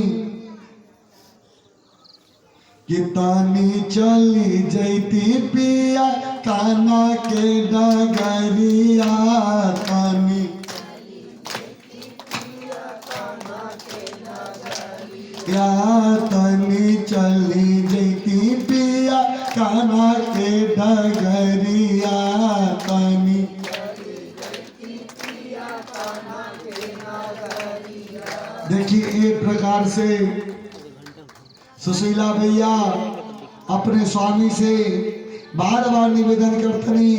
कि तानी चली जैती पिया काना के डगरिया, तानी या तानी चली जैती पिया काना के डगरिया, तानी देखिए एक प्रकार से सुशीला भैया अपने स्वामी से बार बार निवेदन करतनी,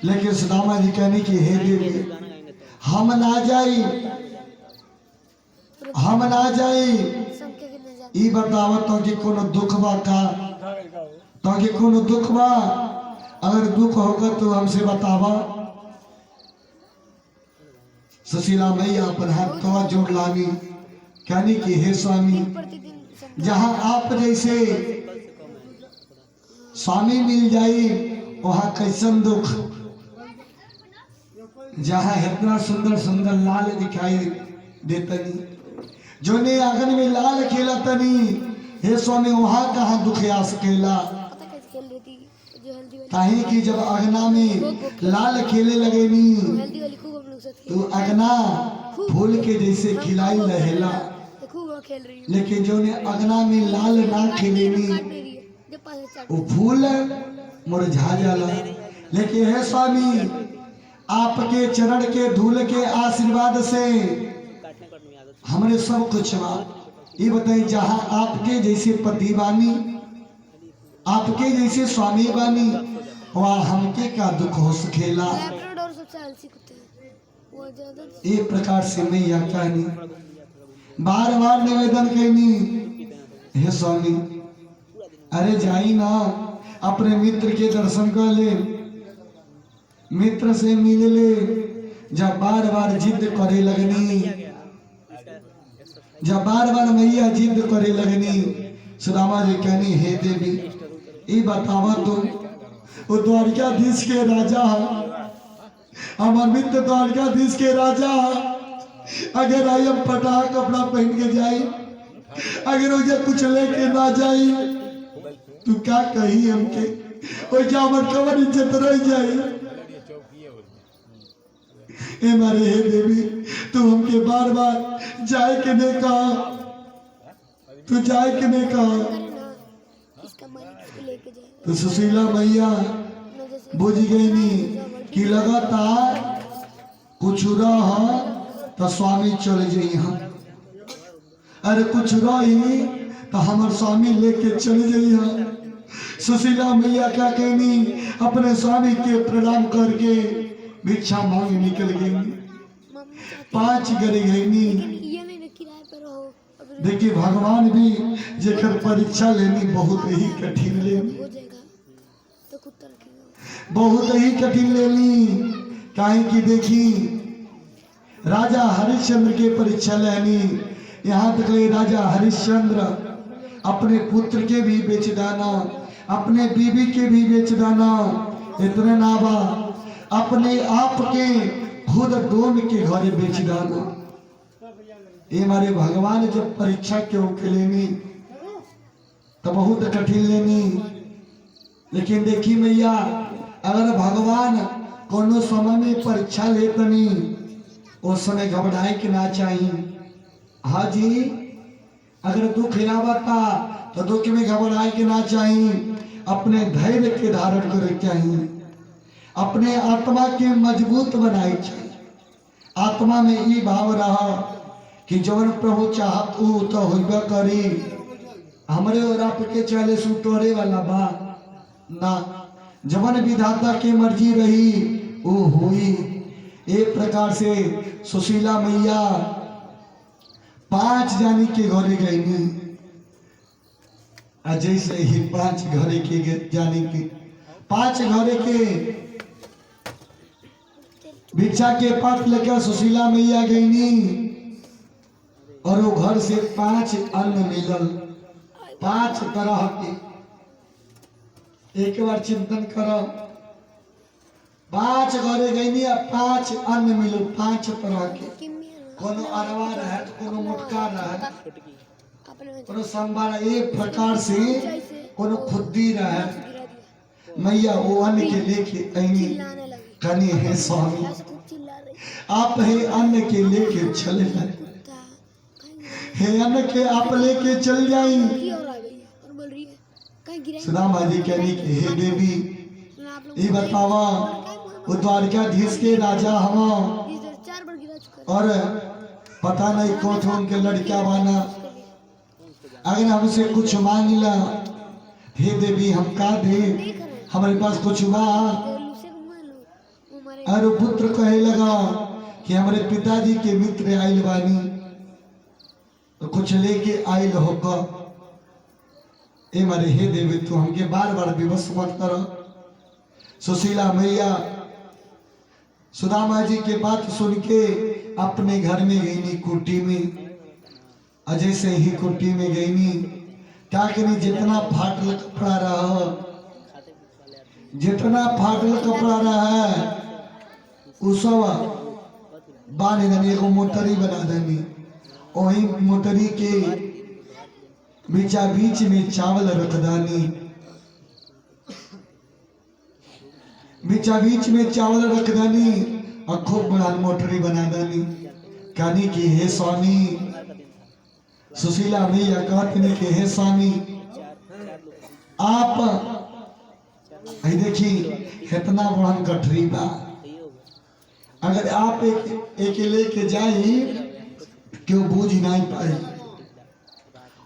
लेकिन सुदामा जी कहने की हे देवी हम ना जाई, हम ना जाई सबके कितने जाते ई बतावा तो कि कोनो दुख बा का तो कि कोनो दुख बा अगर दुख होगा तो हमसे बतावा। सुशीला मैया अपन हाथ तो जोड़ लागी कहनी कि हे स्वामी प्रतिदिन सब जहाँ आप जैसे स्वामी मिल जाई वहाँ कैसन दुख, जहाँ इतना सुंदर सुंदर लाल दिखाई देतनी जो ने आंगन में लाल खेला तनी हे स्वामी वहाँ कहाँ दुख आ सकेला। पता कैसे खेल रही थी जो हेल्दी वाली काहे कि जब अगना में लाल खेले लगे नी हेल्दी वाली खूब हम लोग साथ तो अगना फूल के जैसे खिलाई रहेला, खूब वो खेल रही है लेकिन जो ने अगना में लाल ना खेले नी काट दे रही है जब पास से चाट वो फूल मुरझा जाला। लेकिन हे स्वामी आपके चरण के धूल के आशीर्वाद से हमरे सब कुछ बा। ये बताइए जहाँ आपके जैसे पति बानी आपके जैसे स्वामी बानी वहाँ हमके का दुख हो सकेला। लैब्राडोर सबसे आलसी कुत्ते हैं वो ज्यादा एक प्रकार से मैं यह कहनी बार बार निवेदन करनी हे स्वामी अरे जाई ना अपने मित्र के दर्शन कर ले, मित्र से मिल ले। जब बार बार जिद करे लगनी, जब बार बार मैया जिद करे लगनी सुदामा जी कहनी हे देवी ये बतावा तो वो द्वारकाधीश के राजा हमार मित्र द्वारकाधीश के राजा अगर आई हम पटा कपड़ा पहन के जाए अगर उसे कुछ लेके ना जाए तू क्या कही हमके और क्या हमार कवर इज्जत रह जाए। ए मारे हे देवी तू हमके बार बार जाए के नहीं कहा, तू जाए के नहीं कहा। करे ना इसका मालिक इसको लेके जाए तो सुशीला मैया ना जैसे बुझ गई नी कि लगातार कुछ रहा तो स्वामी चले जाइए, अरे कुछ रही तो हमारे स्वामी लेके चले जाइए। सुशीला मैया क्या कहनी अपने स्वामी के प्रणाम करके भिक्षा मांग निकल गई। मम्मी चाहती 5 गरी गई नी। लेकिन ये नहीं ना किराए पर रहो अब देखिए भगवान भी जेकर परीक्षा लेनी बहुत ही कठिन लेनी, हो जाएगा तो कुत्ता रखेगा बहुत ही कठिन लेनी। काहे की देखी राजा हरिश्चंद्र के परीक्षा लेनी, यहाँ तक ले राजा हरिश्चंद्र अपने पुत्र के भी बेच दाना, अपने बीवी के भी बेच दाना, इतने नाबा अपने आप के खुद डोम के घरे बेच दाना। ये हमारे भगवान जब परीक्षा क्यों के लेनी तो बहुत कठिन लेनी। लेकिन देखी मैया अगर भगवान कोनो समय में परीक्षा लेतनी उस समय घबराए के ना चाहिए। हाँ जी अगर दुख आवता तो दुख में घबराए के ना चाहिए, अपने धैर्य के धारण करे चाहिए, अपने आत्मा के मजबूत बनाए चाहिए। आत्मा में ये भाव रहा कि जवन प्रभु चाहत ऊ तो होइबे करी, हमरे और आपके चले सुटोरे वाला बा ना, जवन विधाता के मर्जी रही वो हुई। एक प्रकार से सुशीला मैया 5 जानी के घरे गई, जैसे ही 5 घरे के जानी के 5 घरे के भिक्षा के पात्र लेकर सुशीला मैया गई और वो घर से 5 अन्न मिलल, 5 तरह के। एक बार चिंतन करो 5 घरे गई 5 अन्न मिलल 5 तरह के, कोनो अरवा रहे कोनो मोटका रहे अपने में कोनो संबार, एक प्रकार से कोनो खुद्दी रहे। गिरा दिया मैया वो अन्न के लेके आईनी चिल्लाने लगी कनी है स्वामी बस खूब चिल्ला रही आप है अन्न के लेके चले जाए, कुत्ता कहीं हे अन्न के आप लेके चल जाई। की और आ गई है और बोल रही है कहीं गिरा सुदामा जी कहनी कि हे देवी ना आप लोग ये बतावा वो द्वारकाधीश के राजा हवा इधर 4 बार गिरा चुका और पता नहीं कौन उनके लड़का बाना, अगर हमसे कुछ मांग ला हे देवी हम का दे, हमारे पास कुछ बा। लूसे को मुंह लो वो मारे और पुत्र कहे लगा कि हमारे पिताजी के मित्र आइल बानी, कुछ लेके आयल होगा। ए मारे हे देवी तू हमके बार बार विवश मत करो। सुशीला मैया सुदामा जी के बात सुन के अपने घर में गई नी कुटी में। अजय से ही कुटी में गई नी क्या करी जितना फाटल कपड़ा रहा, जितना फाटल कपड़ा रहा है उस बांध देनी, एगो मोटरी बना देनी। वही मोटरी के बीचा बीच में चावल रख दानी, बीचा बीच में चावल रख दानी और खूब बड़ा मोटरी बना दानी। कहनी कि हे स्वामी, सुशीला मैया कहती कि हे स्वामी आप देखी इतना बड़ा गठरी बा, अगर आप एक लेके जाई क्यों बूझ नहीं पाई।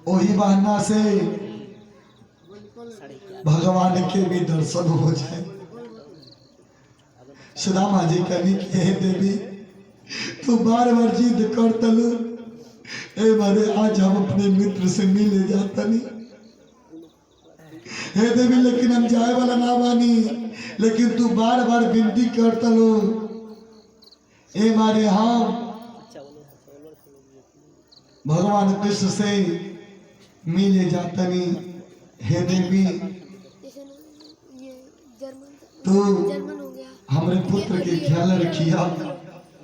वही बहाना से भगवान के भी दर्शन हो जाए। सुदामा जी कहनी कि हे देवी तू बार बार जिद कर तलू, ए मारे आज हम अपने मित्र से मिले जाता नहीं। हे देवी लेकिन हम जाए वाला ना बानी, लेकिन तू बार बार विनती कर तलू, ए मारे हम भगवान कृष्ण से मिले जाता नहीं। हे देवी जैसे ना ये तो जर्मन हो गया, हमारे पुत्र के ख्याल रखिया,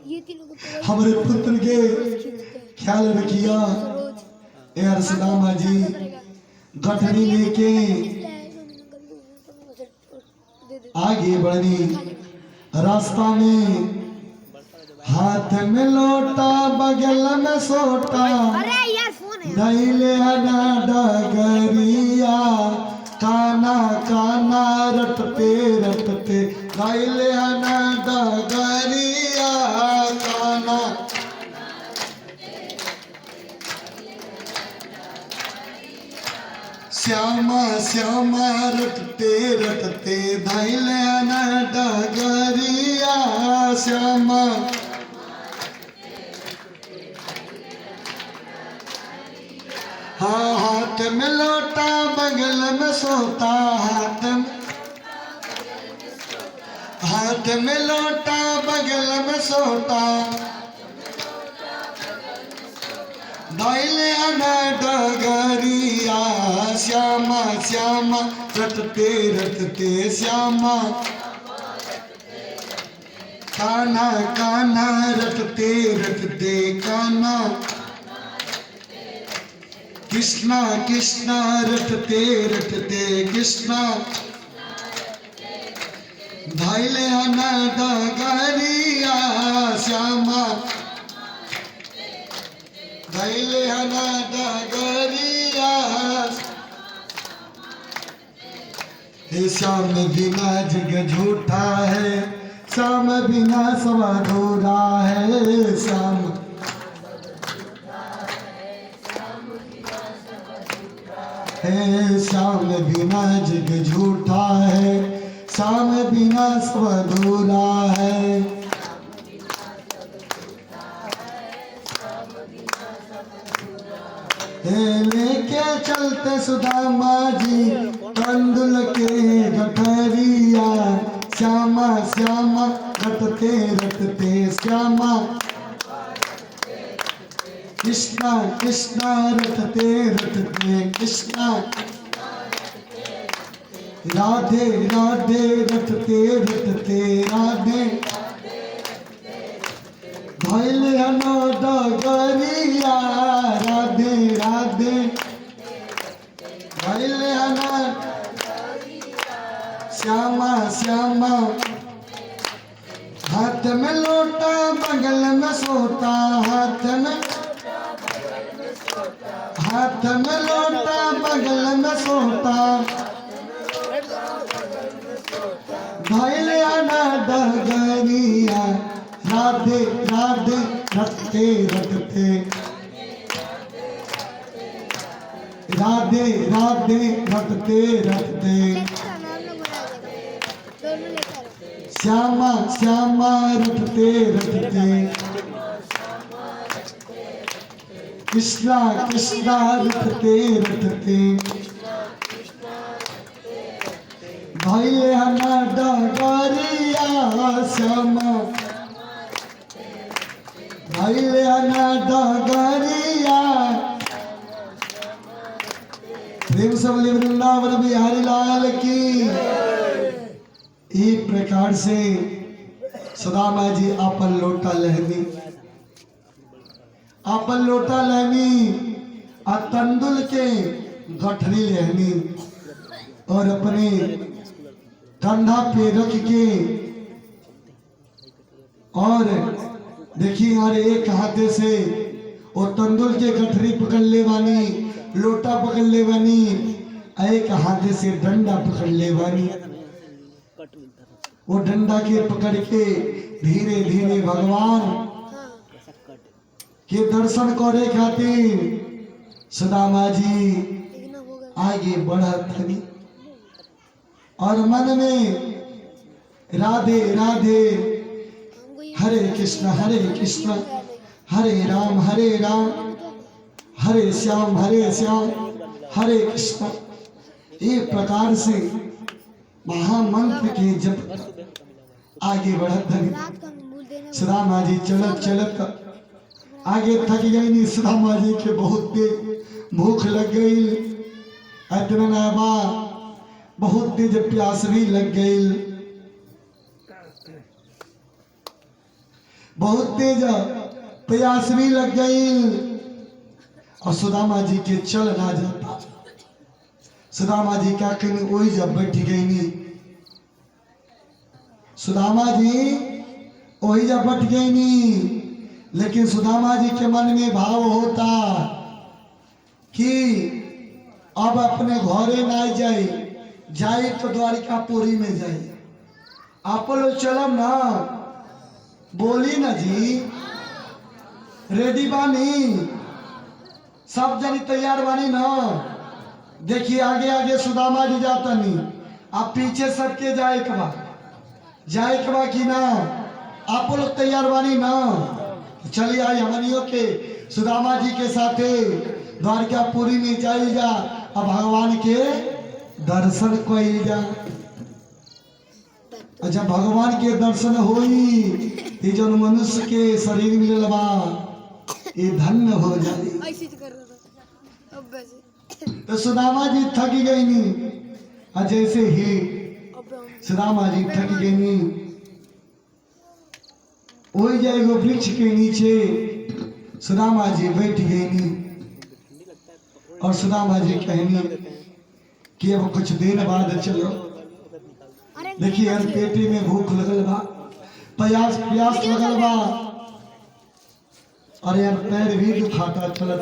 ये तीनों को तो हमारे पुत्र के खींचते हैं ख्याल रखिया। रोज। यार सुदामा जी गठरी लेके आगे बढ़नी। रास्ता में हाथ में लोटा बगल में सोटा, अरे यार फोन है। दैले ना डगरिया काना काना रटते रटते, दैले ना डगरिया काना। श्यामा श्यामा रटते रटते, दैले ना डगरिया श्यामा। हाँ हाथ में लोटा बगल में सोता, हाथ में लोटा बगल में सोता, दैले ना डगरिया श्यामा श्यामा रटते रटते श्यामा। कान्हा कान्हा रटते रटते कान्हा, कृष्णा कृष्णा रटते रटते कृष्णा। दैले ना डगरिया श्यामा, दैले ना डगरिया। हे श्याम बिना जग झूठा है, श्याम बिना सब अधूरा है। श्याम है श्याम बिना जग झूठा है, श्याम बिना सब अधूरा है। लेके चलते सुदामा जी कंदुल के गठरिया, श्यामा श्यामा रटते रटते श्यामा। कृष्णा कृष्णा रटते रटते कृष्णा, राधे राधे रटते रटते राधे। भैले हनो डगरिया राधे राधे, भैले हनो श्यामा श्यामा। हाथ में लोटा बगल में सोता, हाथ में लोटा बगल में सोता, भैले ना डगरिया राधे राधे रटते रटते, राधे राधे रटते रटते। श्यामा श्यामा रटते रटते, कृष्णा कृष्णा रटते रटते भैले हना डगरिया श्यामा भैले हना डगरिया। प्रेम से बोले वृंदावन बिहारी लाल की। एक प्रकार से सुदामा जी आपन लोटा लहनी आ तंदुल के गठरी लेहनी और अपने कंधा पे रख के और देखिए यार एक हाथे से वो तंदुल के गठरी पकड़ ले वानी, लोटा पकड़ ले वानी, एक हाथे से डंडा पकड़ ले वानी। वो डंडा के पकड़ के धीरे धीरे भगवान के दर्शन करे खातिर सुदामा जी आगे बढ़त हनी और मन में राधे राधे हरे कृष्ण हरे राम हरे श्याम हरे कृष्ण। एक प्रकार से महामंत्र के जप आगे बढ़त हनी। सुदामा जी चलत चलत आगे थक गई नहीं। सुदामा जी के बहुत तेज भूख लग गई, इतना बहुत तेज प्यास भी लग गई, बहुत तेज प्यास भी लग गई और सुदामा जी के चल ना जाता। सुदामा जी क्या कहीं वही जब बैठ गई नहीं, सुदामा जी वही जब बैठ गई नहीं। लेकिन सुदामा जी के मन में भाव होता कि अब अपने घरे ना जाए तो द्वारिकापुरी में जाए। आप लोग चलम ना, बोली ना जी, रेडी बानी, सब जनी तैयार बानी ना। देखिए आगे आगे सुदामा जी जाता नहीं, आप पीछे सबके जाए कबा कि ना। आप लोग तैयार बानी ना, चलिए आई हमनियों के सुदामा जी के साथे द्वारकापुरी में जाई जा, अब भगवान के दर्शन कोई जा। अच्छा भगवान के दर्शन होई ये जो मनुष्य के शरीर मिलल बा ये धन्य हो जाए। तो सुदामा जी थक गई नी, जैसे ही सुदामा जी थक गई नी, वही जाएगा वृक्ष के नीचे सुदामा जी बैठ गई नी और सुदामा जी कहनी कि अब कुछ देर बाद चलो। देखिए यार पेटी में भूख लगल बा, प्यास लगल बा और यार पैर भी दुखाता चलत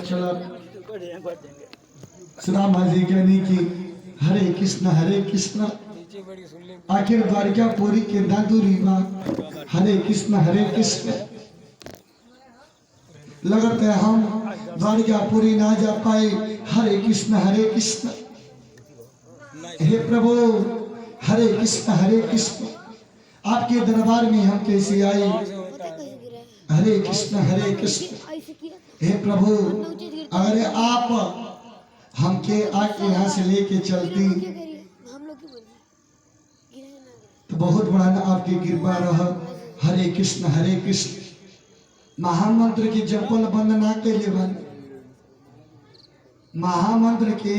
सुदामा जी कहनी कि हरे कृष्ण आखिर द्वारकापुरी के दादुरी बा। हरे कृष्ण लगता है हम द्वारकापुरी ना जा पाए। हरे कृष्ण हे प्रभु हरे कृष्ण आपके दरबार में हम कैसे आए। हरे कृष्ण हे प्रभु अगर आप हमके आके यहाँ से लेके चलती तो बहुत बड़ा आपकी कृपा रहा। हरे कृष्ण महामंत्र की जपल बंद ना कैले बन, महामंत्र के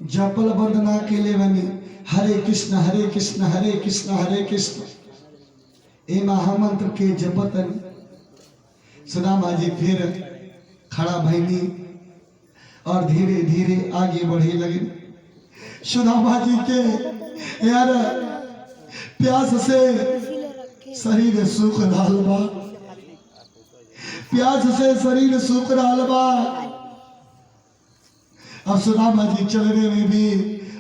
जपल बंद ना कैले बनी। हरे कृष्ण ए महामंत्र के जपतन सुदामा जी फिर खड़ा भैनी और धीरे धीरे आगे बढ़े लगे। सुदामा जी के यार प्यास से शरीर सूख रहा बा, प्यास से शरीर सूख रहा बा। अब सुदामा जी चलने में भी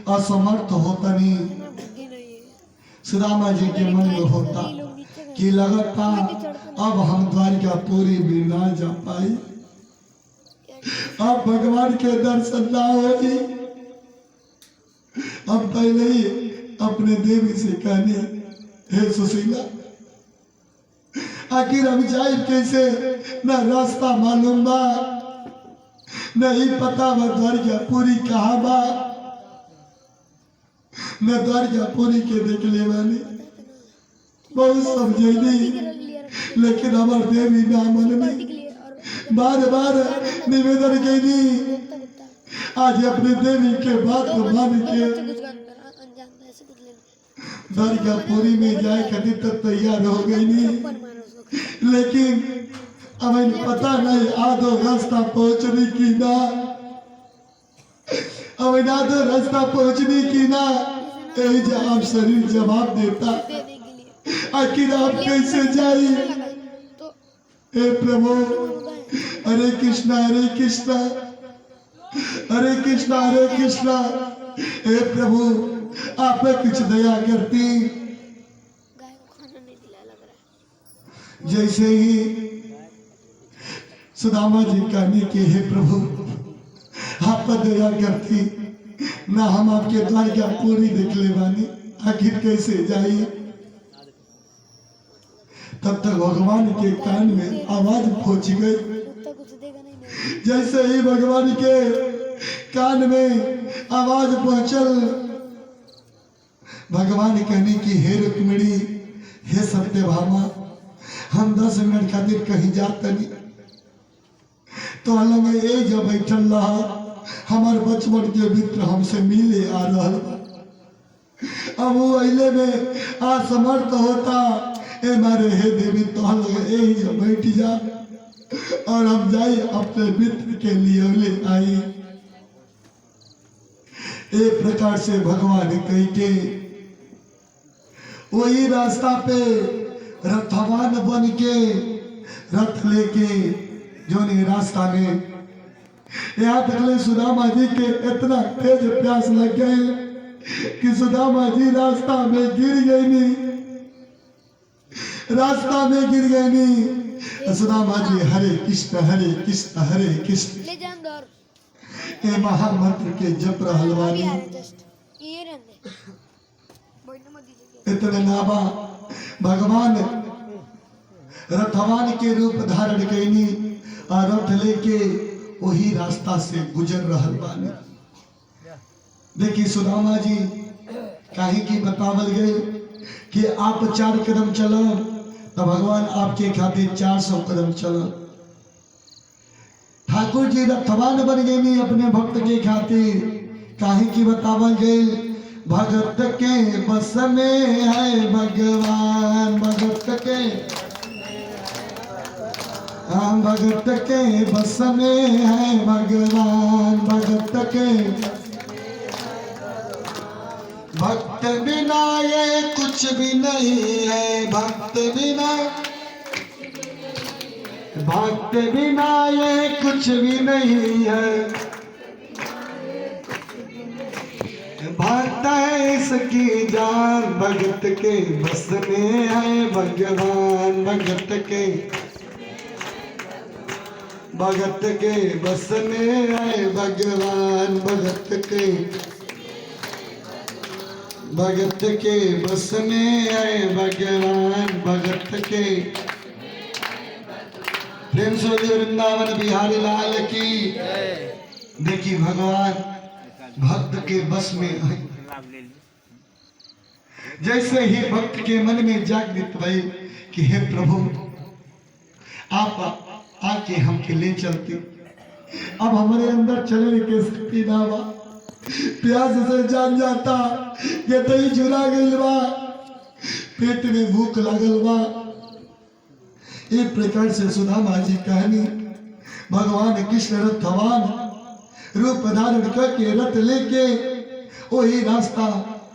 असमर्थ होता नहीं। सुदामा जी के मन में होता कि लगता अब हम द्वारकापुरी भी ना जा पाए, अब भगवान के दर्शन ना होगी। अब पहले ही अपने देवी से कहने हे सुशीला आखिर हम जाए कैसे, ना रास्ता मालूम बा नहीं पता मैं द्वारिका पूरी कहाँ बा। मैं द्वारिका पूरी के देख ले वाली बहुत समझे नहीं, लेकिन हमार देवी ना मन में बार बार निवेदन कैली। आज अपने देवी के बात को मान के द्वारिका पूरी में जाए खातिर तो तैयार हो गई नहीं, लेकिन अब पता नहीं आधो रास्ता पहुंचने की ना, अब आधो रास्ता पहुंचने की ना। यही जो आप शरीर जवाब देता, आखिर आप कैसे जाई। हे प्रभु, हरे कृष्णा हरे कृष्णा हरे कृष्णा हरे कृष्णा। हे प्रभु, आप कुछ दया करती। जैसे ही सुदामा जी कहने के हे प्रभु आप दया करती ना, हम आपके द्वारिका पूरी देख ले बानी, आखिर कैसे जाइए। तब तक भगवान के कान में आवाज पहुंच गई। जैसे ही भगवान के कान में आवाज पहुंचल, भगवान कहने की हे रुक्मिणी, हे सत्यभामा, हम 10 मिनट खातिर कहीं जाते नहीं, तो लगे ए जब बैठल रहा हमार बचपन के मित्र हमसे मिले आ रहा। अब वो अले में असमर्थ होता, ए मारे हे देवी तो लगे ए जब बैठ जा और हम जाए अपने मित्र के लिए ले आई। एक प्रकार से भगवान कह के वही रास्ता पे रथवान बन के रथ लेके जो नहीं रास्ता में यहाँ तक सुदामा जी के इतना तेज प्यास लग गए कि सुदामा जी रास्ता में गिर गई नहीं, रास्ता में गिर गई नहीं। सुदामा जी हरे कृष्ण हरे कृष्ण हरे कृष्ण ये महामंत्र के जप हलवानी इतने नाबा भगवान रथवान के रूप धारण कैनी और रथ लेके वही रास्ता से गुजर रहल बानी। देखिए सुदामा जी कहीं की बतावल गए कि आप 4 कदम चलो तो भगवान आपके खातिर 400 कदम चलो। ठाकुर जी रथवान बन गए नहीं अपने भक्त के खातिर, कहीं की बतावल गए भगत के बस में है भगवान, भगत के हम भगत के बस में है भगवान, भगत के भक्त बिना ये कुछ भी नहीं है, भक्त बिना भक्त बिना ये कुछ भी नहीं है, भक्त है इसकी जान, भगत के बस में है भगवान, भगत के भगत के बस में है भगवान, भगत के बस में है भगवान, भगत के। प्रेम से वृंदावन बिहारी लाल की। देखिए भगवान भक्त के बस में है। जैसे ही भक्त के मन में जागृत भई कि हे प्रभु आप आके हमके ले चलते, अब हमारे अंदर चलने के शक्ति ना बा, प्यास से जान जाता ये दही चुरा गई बा, पेट में भूख लागल बा। एक प्रकार से सुदामा जी कहानी भगवान कृष्ण रथवान रूप धारण करके रथ लेके वही रास्ता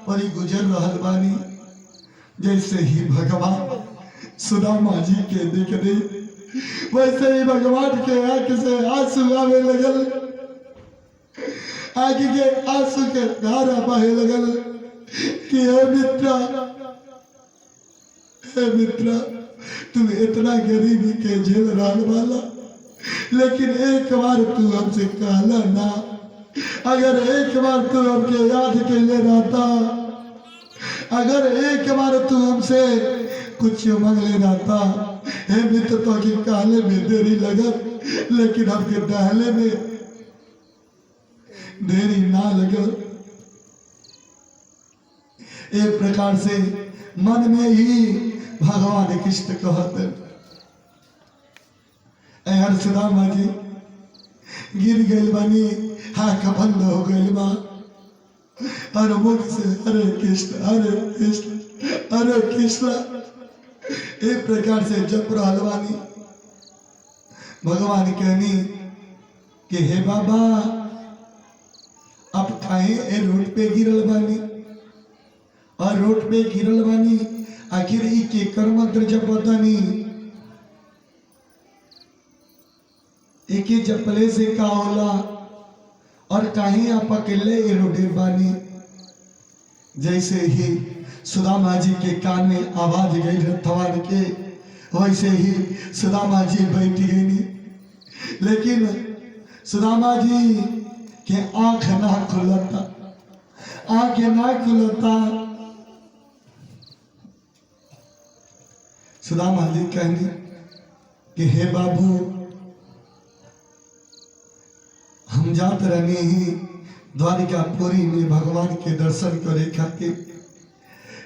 पर ही गुजर रहल बानी। जैसे ही भगवान सुदामा जी के देख दे वैसे ही भगवान के आंख से आंसू आवे लगल, आंख के आंसू के धारा बहे लगल कि हे मित्रा तुम इतना गरीबी के झेल रहल वाला, लेकिन एक बार तू हमसे कहला ना, अगर एक बार तू हमके याद के ले रहता, अगर एक बार तू हमसे कुछ मांग ले रहता, हे मित्र तो कि कहले में देरी लगत, लेकिन हमके दहले में देरी ना लगे। एक प्रकार से मन में ही भगवान कृष्ण कहते यार सुदामा जी गिर गई बनी हाथ बंद हो गई बा और मुख से हरे कृष्ण हरे कृष्ण एक प्रकार से जप रहलवानी। भगवान कहनी कि हे बाबा अब काहे ए रोड पे गिरल बानी और रोड पे गिरल बानी आखिर ई के कर मंत्र जपतानी एक ही जपले से का होला और काहे आप अकेले ए रोडे बानी। जैसे ही सुदामा जी के कान में आवाज गई रथवान के वैसे ही सुदामा जी बैठ गई। लेकिन सुदामा जी के आंख ना खुलता आंख ना खुलता। सुदामा जी कहनी कि हे बाबू हम जात रहने ही द्वारिकापुरी में भगवान के दर्शन करे खातिर,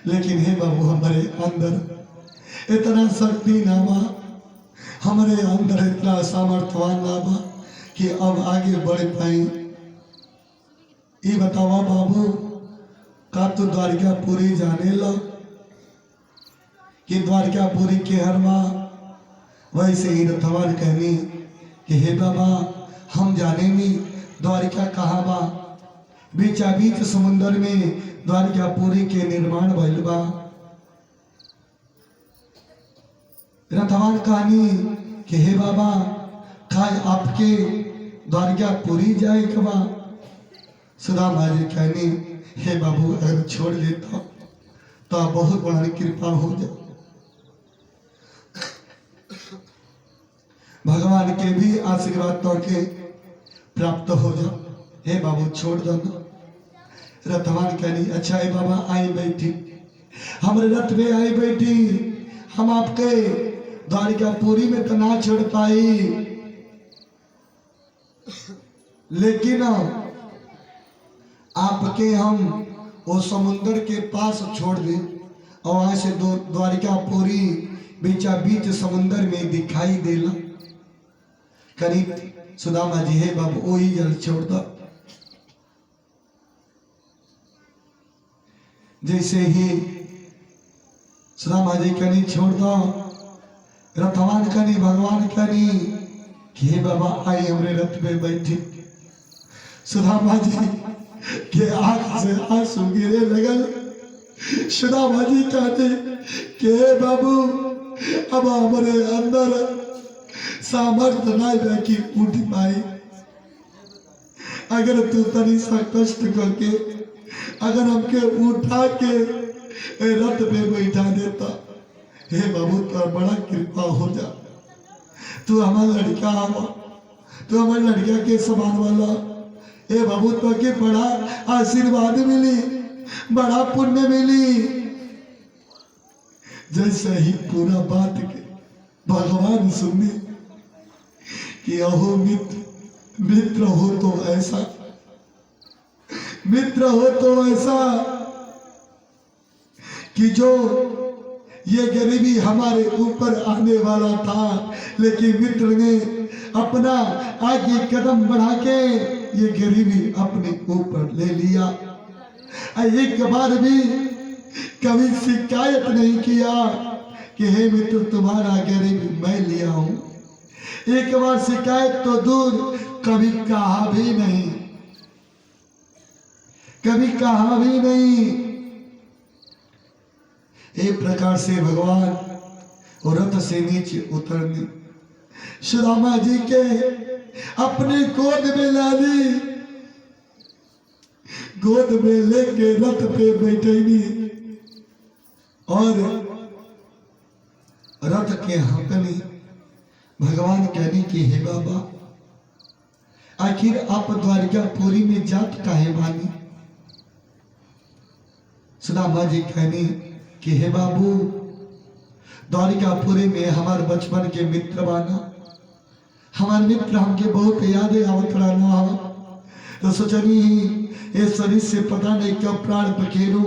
लेकिन हे बाबू हमारे अंदर इतना शक्ति ना बा हमारे अंदर इतना सामर्थ्यवान ना बा कि अब आगे बढ़ पाई। ये बतावा बाबू का तू द्वारिकापुरी जाने लो कि द्वारिकापुरी के हर माँ वैसे ही रथवान कहनी कि हे बाबा हम जाने नहीं द्वारिका कहाँ बा बीचा बीच समुद्र में द्वारिकापुरी के निर्माण भइल बा। रथवान कहानी कि हे बाबा खाए आपके द्वारिकापुरी जाए कबा। सुदामा जी कहनी हे बाबू अगर छोड़ देता तो बहुत बड़ा कृपा हो जाए भगवान के भी आशीर्वाद तो के प्राप्त हो जाओ। हे बाबू छोड़ दो ना। रथवान कहनी अच्छा है बाबा आई बैठी हमारे रथ में आई बैठी हम आपके द्वारिकापुरी में तो ना छोड़ पाई लेकिन आपके हम वो समुद्र के पास छोड़ दे और वहां से द्वारिकापुरी बीचा बीच समुद्र में दिखाई देला। करीब सुदामा जी हे बाबू वही जल छोड़ दो। जैसे ही सुदामा जी कनी छोड़ दो रथवान कनी भगवान कनी हे बाबा आई हमरे रथ में बैठी। सुदामा जी के आंख से आंसू गिरे लगल। सुदामा जी कहते कि हे बाबू अब हमारे अंदर सामर्थ्य नहीं कि उठ पाए। अगर तू तनी सा कष्ट करके अगर हमके उठा के रथ पे बैठा देता हे बाबू तो बड़ा कृपा हो जा। तू हमारा लड़का आवा तू हमारे लड़का के समान वाला हे बाबू तो के बड़ा आशीर्वाद मिली बड़ा पुण्य मिली। जैसे ही पूरा बात के भगवान सुने कि अहो मित्र हो तो ऐसा मित्र हो तो ऐसा कि जो ये गरीबी हमारे ऊपर आने वाला था लेकिन मित्र ने अपना आगे कदम बढ़ा के ये गरीबी अपने ऊपर ले लिया। एक बार भी कभी शिकायत नहीं किया कि हे मित्र तुम्हारा गरीबी मैं लिया हूं। एक बार शिकायत तो दूर कभी कहा भी नहीं कभी कहा भी नहीं। एक प्रकार से भगवान और रथ से नीचे उतरने सुदामा जी के अपने गोद में ला ली गोद में लेके रथ पे बैठेनी और रथ के हकनी भगवान कहनी कि हे बाबा आखिर आप द्वारिकापुरी में जात काहे बानी। सुदामा जी कहनी कि हे बाबू द्वारिकापुरी में हमारे बचपन के मित्र बाना हमारे मित्र हमके बहुत यादें आवत रहना तो सोचनी ये शरीर से पता नहीं कब प्राण पखेरु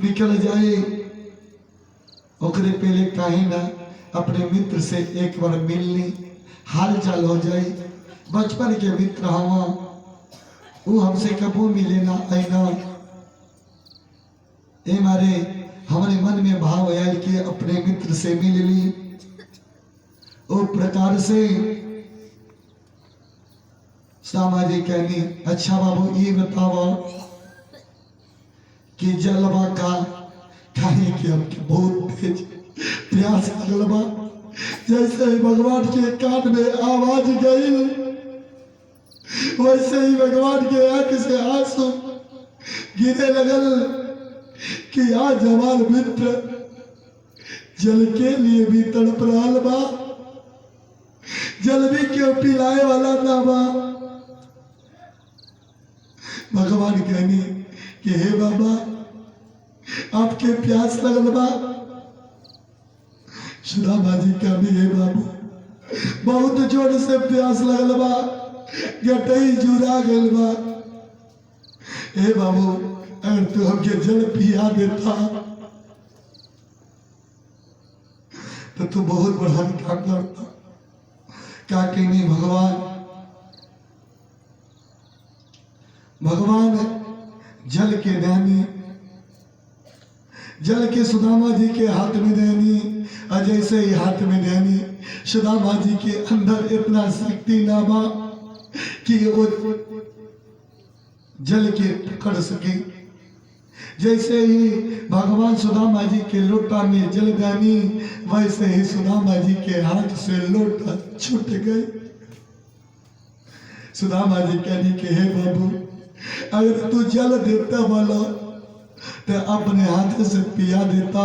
निकल जाए। ओकरे पहले कहीं ना अपने मित्र से एक बार मिलनी, हाल चाल हो जाए। बचपन के मित्र हवा, वो हमसे कबू मिले ना आईना। ए मारे हमारे मन में भाव आया कि अपने मित्र से मिल ली। वो प्रकार से श्यामा जी कहनी, अच्छा बाबू ये बताओ कि जलवा का कहीं कि हमके बहुत तेज प्यास लगलबा। जैसे ही भगवान के कान में आवाज गई, वैसे ही भगवान के आंख से आंसू गिरने लगल कि आज हमार मित्र जल के लिए भी तड़प रहा बा, जल भी क्यों पिलाए वाला ना बा। भगवान कहनी कि हे बाबा आपके प्यास लगल बा। सुदामा जी का भी हे बाबू बहुत जोर से प्यास लगल बा, गटई जुड़ा गल बा। हे बाबू अगर तू हमके जल पिया देता तो तू बहुत बड़ा काम करता। क्या कहनी भगवान जल के देनी, जल के सुदामा जी के हाथ में देनी। और जैसे ही हाथ में देनी, सुदामा जी के अंदर इतना शक्ति ना बा कि वो जल के पकड़ सके। जैसे ही भगवान सुदामा जी के लोटा में जल देनी, वैसे ही सुदामा जी के हाथ से लोटा छूट गए। सुदामा जी कहनी कि हे बाबू अगर तू जल देता वाला तो अपने हाथ से पिया देता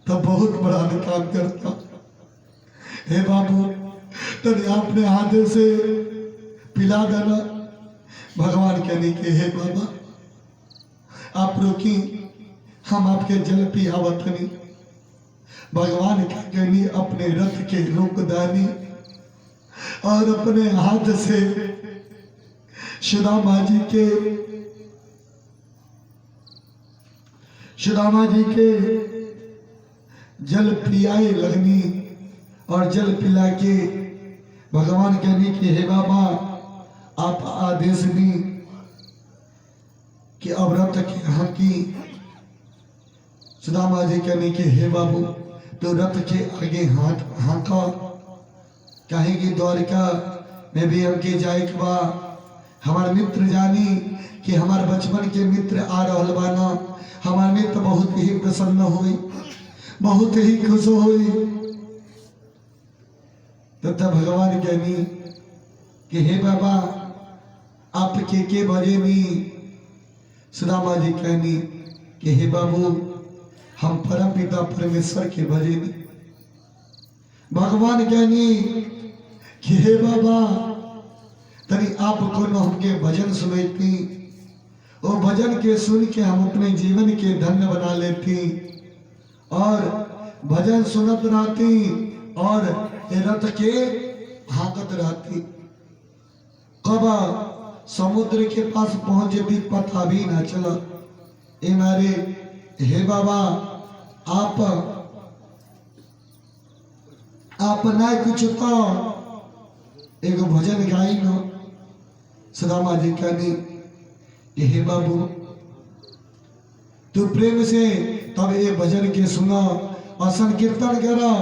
तो बहुत बड़ा काम करता। हे बाबू तो अपने हाथ से पिला देना। भगवान कहने के हे बाबा आप रोकी, हम आपके जल पियावत नहीं। भगवान क्या कहनी अपने रथ के रोक दानी और अपने हाथ से सुदामा जी के जल पियाए लगनी। और जल पिला के भगवान कहने कि हे बाबा आप आदेश दी कि अब रथ के हाकी। सुदामा जी कहने कि हे बाबू तो रथ के आगे हाँका, कहे कि द्वारिका में भी हमके जाए के बा। हमारे मित्र जानी कि हमारे बचपन के मित्र आ रहल बाना। हमारे मित्र बहुत ही प्रसन्न हुई, बहुत ही खुश हुई। तथा भगवान कहनी कि हे बाबा आपके के बजे में। सुदामा जी कहनी कि हे बाबू हम परम पिता परमेश्वर के भजे में। भगवान कहनी कि हे बाबा तरी आपको न हमके भजन सुनती, वो भजन के सुन के हम अपने जीवन के धन्य बना लेती और भजन सुनत रहती और रथ के हाकत रहती। कब समुद्र के पास पहुंच भी पता भी ना चला। ए मारे हे बाबा आप ना कुछ तो एगो भजन गाई न। सुदामा जी कहनी कि हे बाबू तू प्रेम से तब ये भजन के सुना और संकीर्तन करा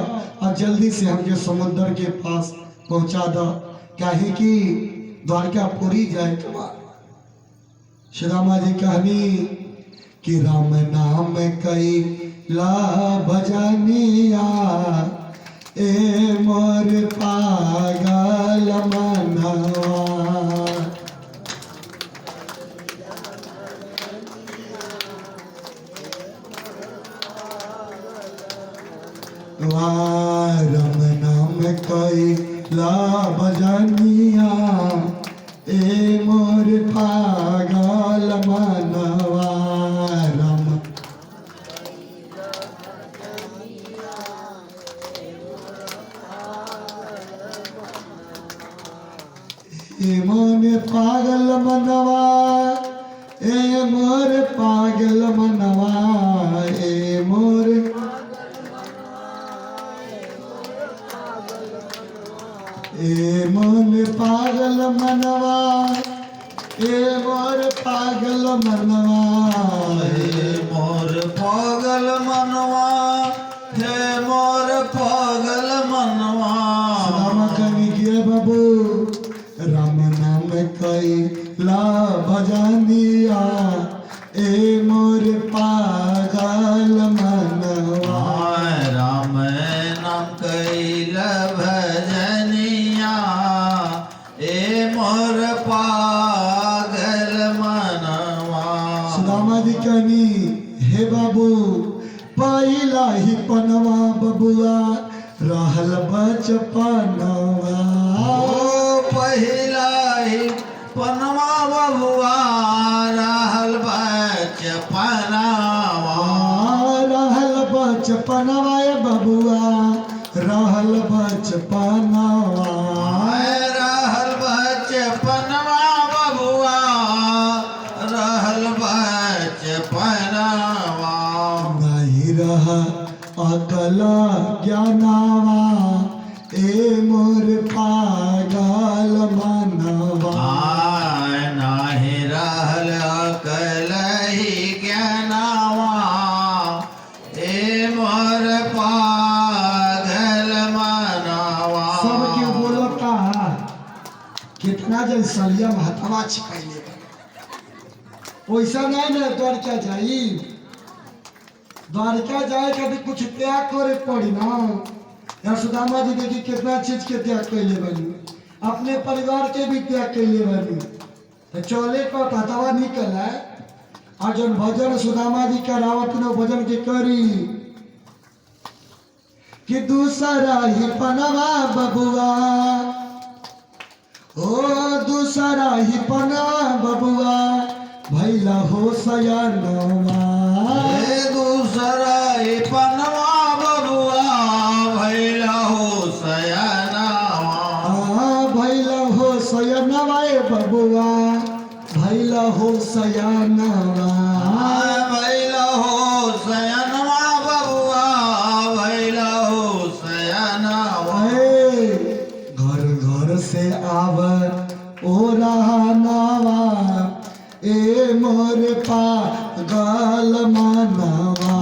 और जल्दी से हमके समुद्र के पास पहुंचा दो, कहे कि द्वारकापुरी जाए तुम्हारा। सुदामा जी कहनी कि राम नाम कई ला भजनिया ए मोर पागल मनवा। राम नाम कई ला भजनिया ए मोर पागल मनवा। राम ए मोर पागल मनवा ए मोर पागल मनवा ए मोर ए मोर पागल मनवा ए मोर पागल मनवा हे मोर पागल मनवा, हे मोर पागल मनवा। राम कवि के बाबू राम नाम कई ला भजनिया ए मोर पागल मनवा राम नाम कैल भजनिया, ए मोर पागल मनवा। सुदामादि कनी हे बाबू पहिला ही पनवा बबुआ रहल बचपनवा ओ पहिला ही पनवा बबुआ रहल बचपनवा। रहल बचपनवा ए बबुआ रहल बचपनवा रहल बचपनवा बबुआ रहल बचपनवा। नहीं रहा अकल ज्ञानवा ए मोर पागल मनवा नाही रहल अकल ही ज्ञानवा, ए मोर पागल मनवा। सब के बोलता कितना जन सलिया महतवा छिपाइले वैसा नहीं ना द्वारका जाई द्वारका जाए कभी कुछ त्याग करे पड़ी ना यार सुदामा जी देखी कितना चीज के त्याग कैले बनी अपने परिवार के भी त्याग कैले बनी तो चले का हथवा निकल है और जो भजन सुदामा जी का रावत न भजन के करी कि दूसरा ही पनवा बबुआ ओ दूसरा ही पनवा बबुआ भैला हो सयानवा ए दूसरा ही पनवा बबुआ भैला हो सयनवा। भैला हो सयानवा ए बबुआ भैला हो सयानवा भैला हो सयनवा बबुआ भैला हो सयनवा। घर घर से आव ओ रहनवा ए मोर पागल मनवा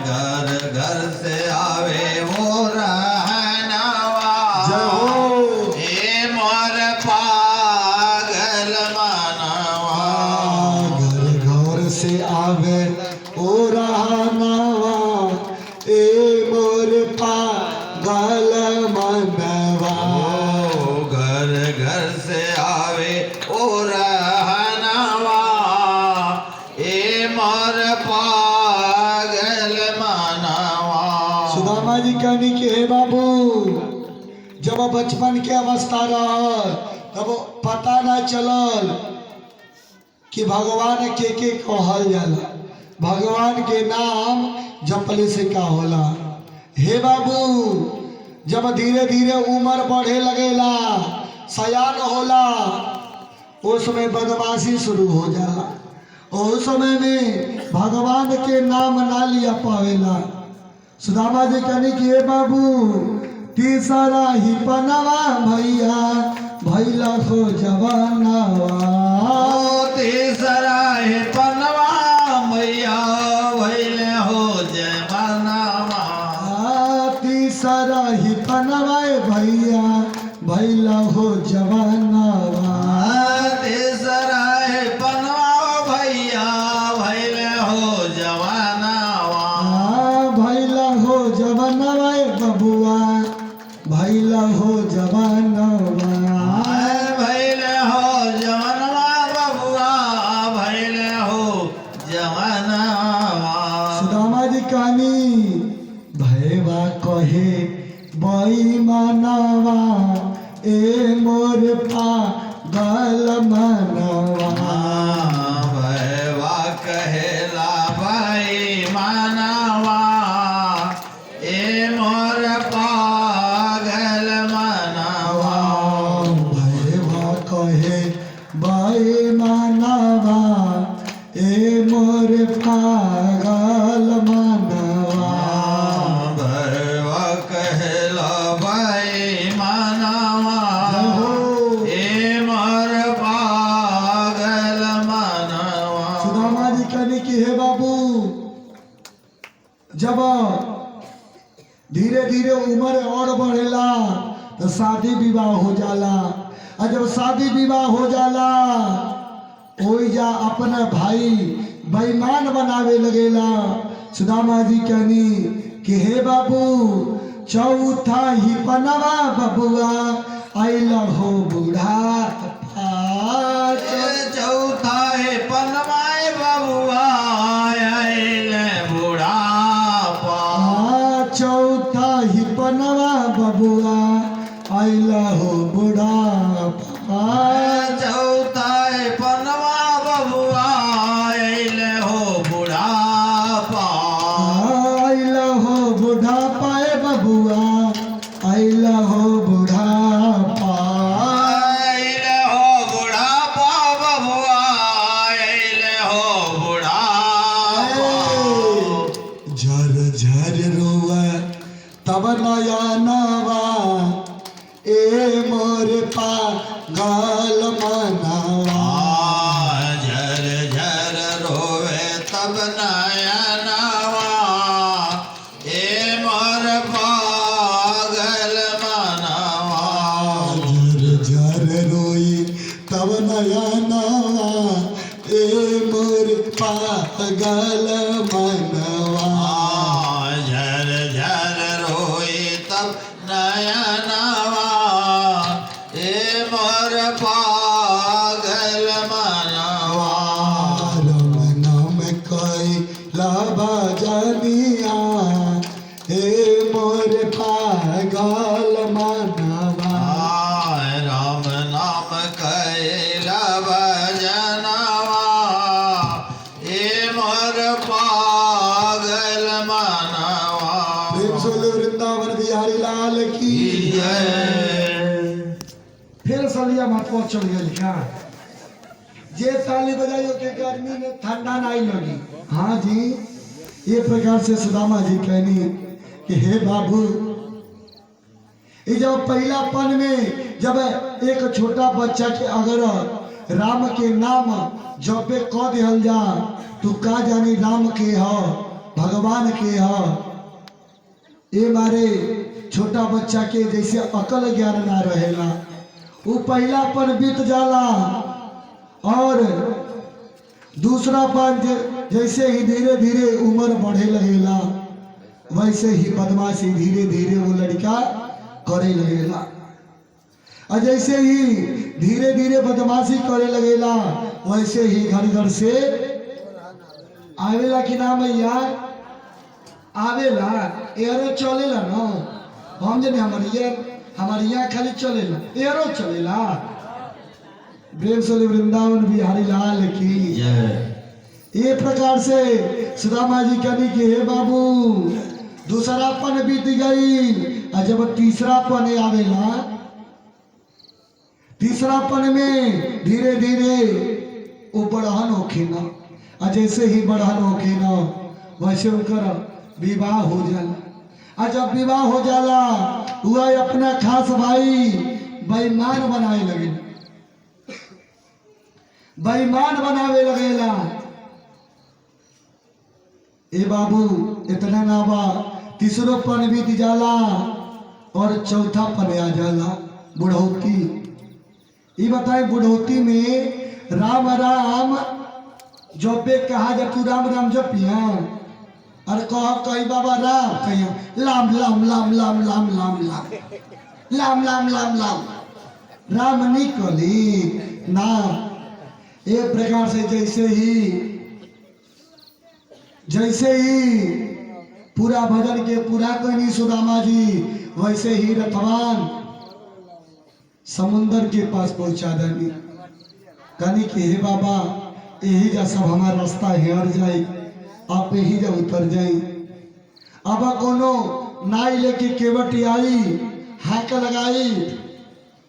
घर घर से आवे वो रहनवा, जहो ए मोर पागल मनवा। घर घर से आवे ओ रहनवा ए मोर पागल मनवा ओ घर घर से आवे ओ रहनवा, ए मोर पागल मनवा। सुदामा जी कहनी के हे बाबू जब बचपन के अवस्था रहल तब पता ना चलल कि भगवान के कहल जाला भगवान के नाम जपले से का होला। हे बाबू जब धीरे धीरे उम्र बढ़े लगेला सयान होला उस समय बदमाशी शुरू हो जाला उस समय में भगवान के नाम ना लिया पावेला। सुदामा जी कहने की हे बाबू तीसरा ही पनवा भैया भैला हो जवानवा ओ तीसरा है पनवा मैया भैले हो जवानवा। तीसरा ही पनवा भैया भैला हो जवानवा तीसरा है पनवा भैया भैले हो जवानवा। भैला हो जवानवा बबुआ भैला हो जवानवा भैले हो जवानवा बबुआ भैले हो जवानवा। सुदामा जी कहानी भैवा कहे बेईमानवा ए मोर पागल मनवा भैवा कहेला भाई मानवा ए मोर पागल मनवा। भैवा उम्र और बढ़ेला तो शादी विवाह हो जाला। और जब शादी विवाह हो जाला ओइजा अपना भाई बेईमान बनावे लगेला। सुदामा जी कहनी कि हे बाबू चौथा ही पनवा बबुआ आइल हो बूढ़ा चौथा है पनवाए बबुआ आइल बुढ़ापा। चौथा ही पनवा बबुआ आइल हो बुढ़ापा। चौथा है पनवा बबुआ आइल हो बुढ़ापा। आइल हो बुढ़ापा ए बबुआ आइल हो बुढ़ापा। आइल हो बुढ़ापा बबुआ आइल हो बुढ़ापा। झर झर रोआ तब नया नवा ए मोर पागल मनवा। झर झर रोवे तब नयनवा ए मोर पागल मनवा। झर झर रोई तब नया नवा ए मोर पागल मनवा। झर झर रोई तब नयनवा ए मोर पागल मनवा। राम नाम कोई लाभा जानिया हे मोर पागल मनवा। राम नाम कैला भजनवा ए मोर पागल मनवा। प्रेम से बोले वृंदावन बिहारी लाल की फिर सलिया महत्व चल गई क्या जे ताली बजाइयो के गर्मी में ठंडा नहीं लगी। हाँ जी ये प्रकार से सुदामा जी कहनी कि हे बाबू ये जब पहलापन में जब एक छोटा बच्चा के अगर राम के नाम जब पे कह दिहल जा तू का जानी राम के ह भगवान के ह। ये मारे छोटा बच्चा के जैसे अकल ज्ञान ना रहेला वो पहलापन बीत जाला और दूसरा पन जैसे ही धीरे धीरे उम्र बढ़े लगेला वैसे ही बदमाशी धीरे धीरे वो लड़का करे लगेला। और जैसे ही धीरे धीरे बदमाशी करे लगेला वैसे ही घर घर से आवेला कि नाम यार आवेला एरो चलेला न हम जने हमारे यहाँ खाली चलेला एरो चलेला। प्रेम से वृंदावन बिहारी लाल की ये प्रकार से सुदामा जी कहनी कि हे बाबू दूसरा पन बीत गई और जब तीसरा पन आवेला तीसरा पन में धीरे धीरे वो बढ़हन होखे ना और जैसे ही बढ़हन होखे ना वैसे उनकर विवाह हो जाला। और जब विवाह हो जाला हुआ अपना खास भाई बेईमान बनाए लगे बेईमान बनावे लगेला। ए बाबू इतना ना बा तीसरो पन बीत जाला और चौथा पन आ जाला बुढ़ौती। ये बताए बुढ़ौती में राम राम जपे कहा जा तू राम राम जपिया और कह कही बाबा राम कहिया लाम लाम लाम लाम लाम लाम लाम लाम लाम लाम लाम राम निकली ना। एक प्रकार से जैसे ही पूरा भजन के पूरा कहनी सुदामा जी वैसे ही रथवान समुंदर के पास पहुंचा देनी कहनी कि हे बाबा यही जा सब हमारा रास्ता हेर जाए आप यही जा उतर जाए। अब कोनो नाई लेके केवटी आई हाथ लगाई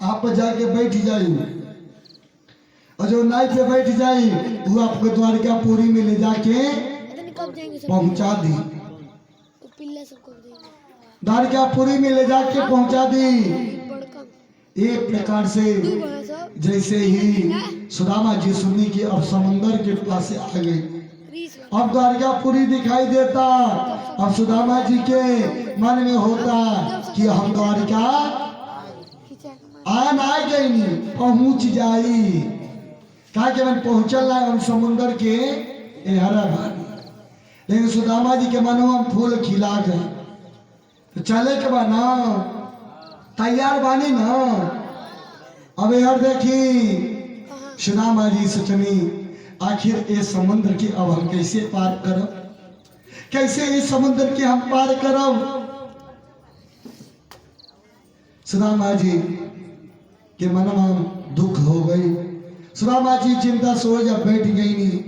आप जाके बैठ जाई और जो नाई पे बैठ जाई वो आपको द्वारकापुरी में ले जाके कब जाएंगे सब पहुंचा दी। तो पिल्ला सब कब देंगे द्वारकापुरी में ले जाके पहुंचा दी। बड़का एक प्रकार से दू बड़ा सब जैसे ही सुदामा जी सुनी कि अब समुंदर के पास आ गई रीस अब द्वारकापुरी दिखाई देता अब सुदामा जी के मन में होता कि हम द्वारिका आन आ गई नहीं पहुंच जाई कहा कि मैं पहुंचल हम समुंदर के हरा भारी लेकिन सुदामा जी के मनों में फूल खिला गए तो चले के बा ना तैयार बानी ना। अब यार देखी सुदामा जी सोचनी आखिर ये समुद्र की अब हम कैसे पार करब कैसे इस समुद्र के हम पार करब। सुदामा जी के मन में दुख हो गई। सुदामा जी चिंता सोच जब बैठ गई नहीं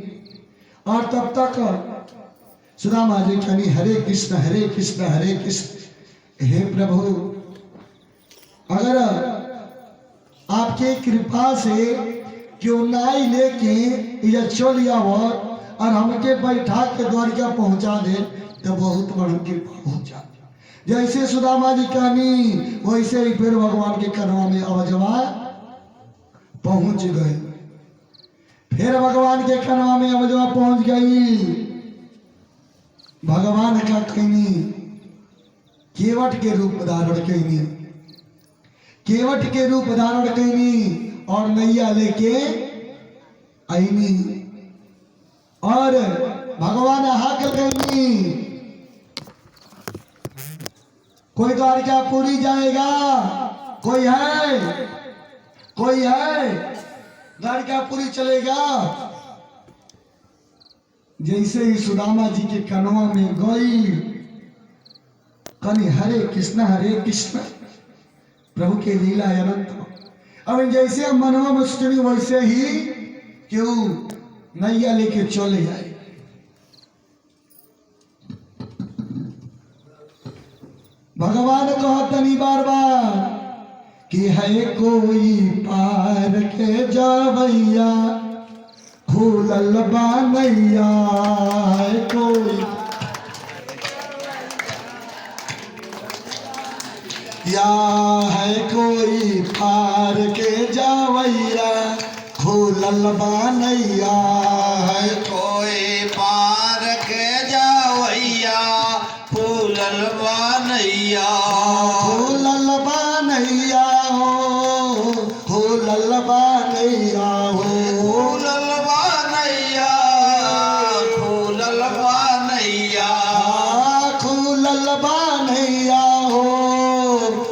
और तब तक सुदामा जी कहनी हरे कृष्ण हरे कृष्ण हरे कृष्ण। हे प्रभु अगर आपके कृपा से क्यों नाई लेके या चल आओ और हमके बैठा के द्वारिका पहुंचा दे तो बहुत बड़ा कृपा हो जाए। जैसे सुदामा जी कहनी वैसे ही फिर भगवान के कनवा में अवजवा पहुंच गए। फिर भगवान के कनवा में अवजवा पहुंच गई। भगवान का कहनी केवट के रूप धारण कहनी केवट के रूप धारण कहनी और नैया लेके आईनी और भगवान हाकल कहनी कोई द्वारिका पूरी जाएगा कोई है द्वारिका पूरी चलेगा। जैसे ही सुदामा जी के कनवा में गई कनी हरे कृष्ण प्रभु के लीला अनंत। अब जैसे हम मनवा में सोचनी वैसे ही क्यों नैया लेके चले जाए। भगवान कहतनी बार बार कि है कोई पार के जावैया भूलल बानैया है कोई या है कोई पार के जावैया भूलल बानैया है कोई पार के जावैया फूलल बनैया भूलल बानैया हो भूलल बानैया हो फूलल बनैया फूलल बनैया खुलल बानैया हो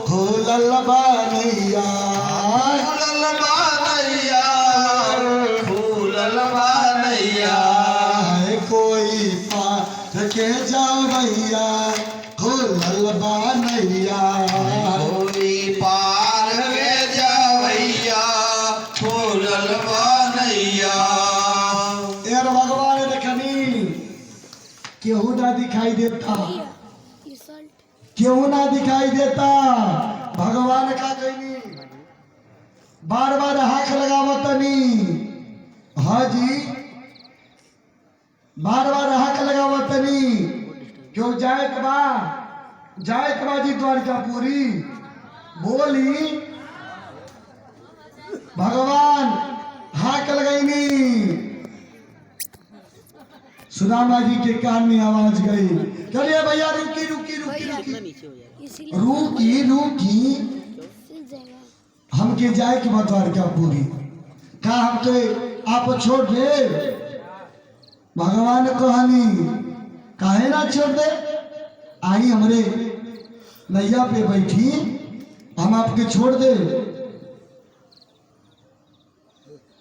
खुलल बानैया फूलल बनैया फूलल बनैया है कोई पार के जावैया खुलल बानैया कोई पार के जावैया फूलल बनैया यार भगवान देखनी केहू ना दिखाई देता ये सल्ट क्यों ना दिखाई देता। भगवान का कहनी बार बार हाथ लगावतनी हाँ जी बार बार हाथ लगावतनी क्यों जाए के बा जी द्वारिका पूरी बोली भगवान हाथ लगाईनी। सुदामा जी के कान में आवाज गई चलिए भैया रुकी रुकी रुकी रुकी इसीलिए रुकी रुकी सिल जाएगा। हमके जाए के बाद द्वारका पूरी का हमके आप छोड़ दे। भगवान कहनी काहे ना छोड़ दे आई हमरे नैया पे बैठी हम आपके छोड़ दे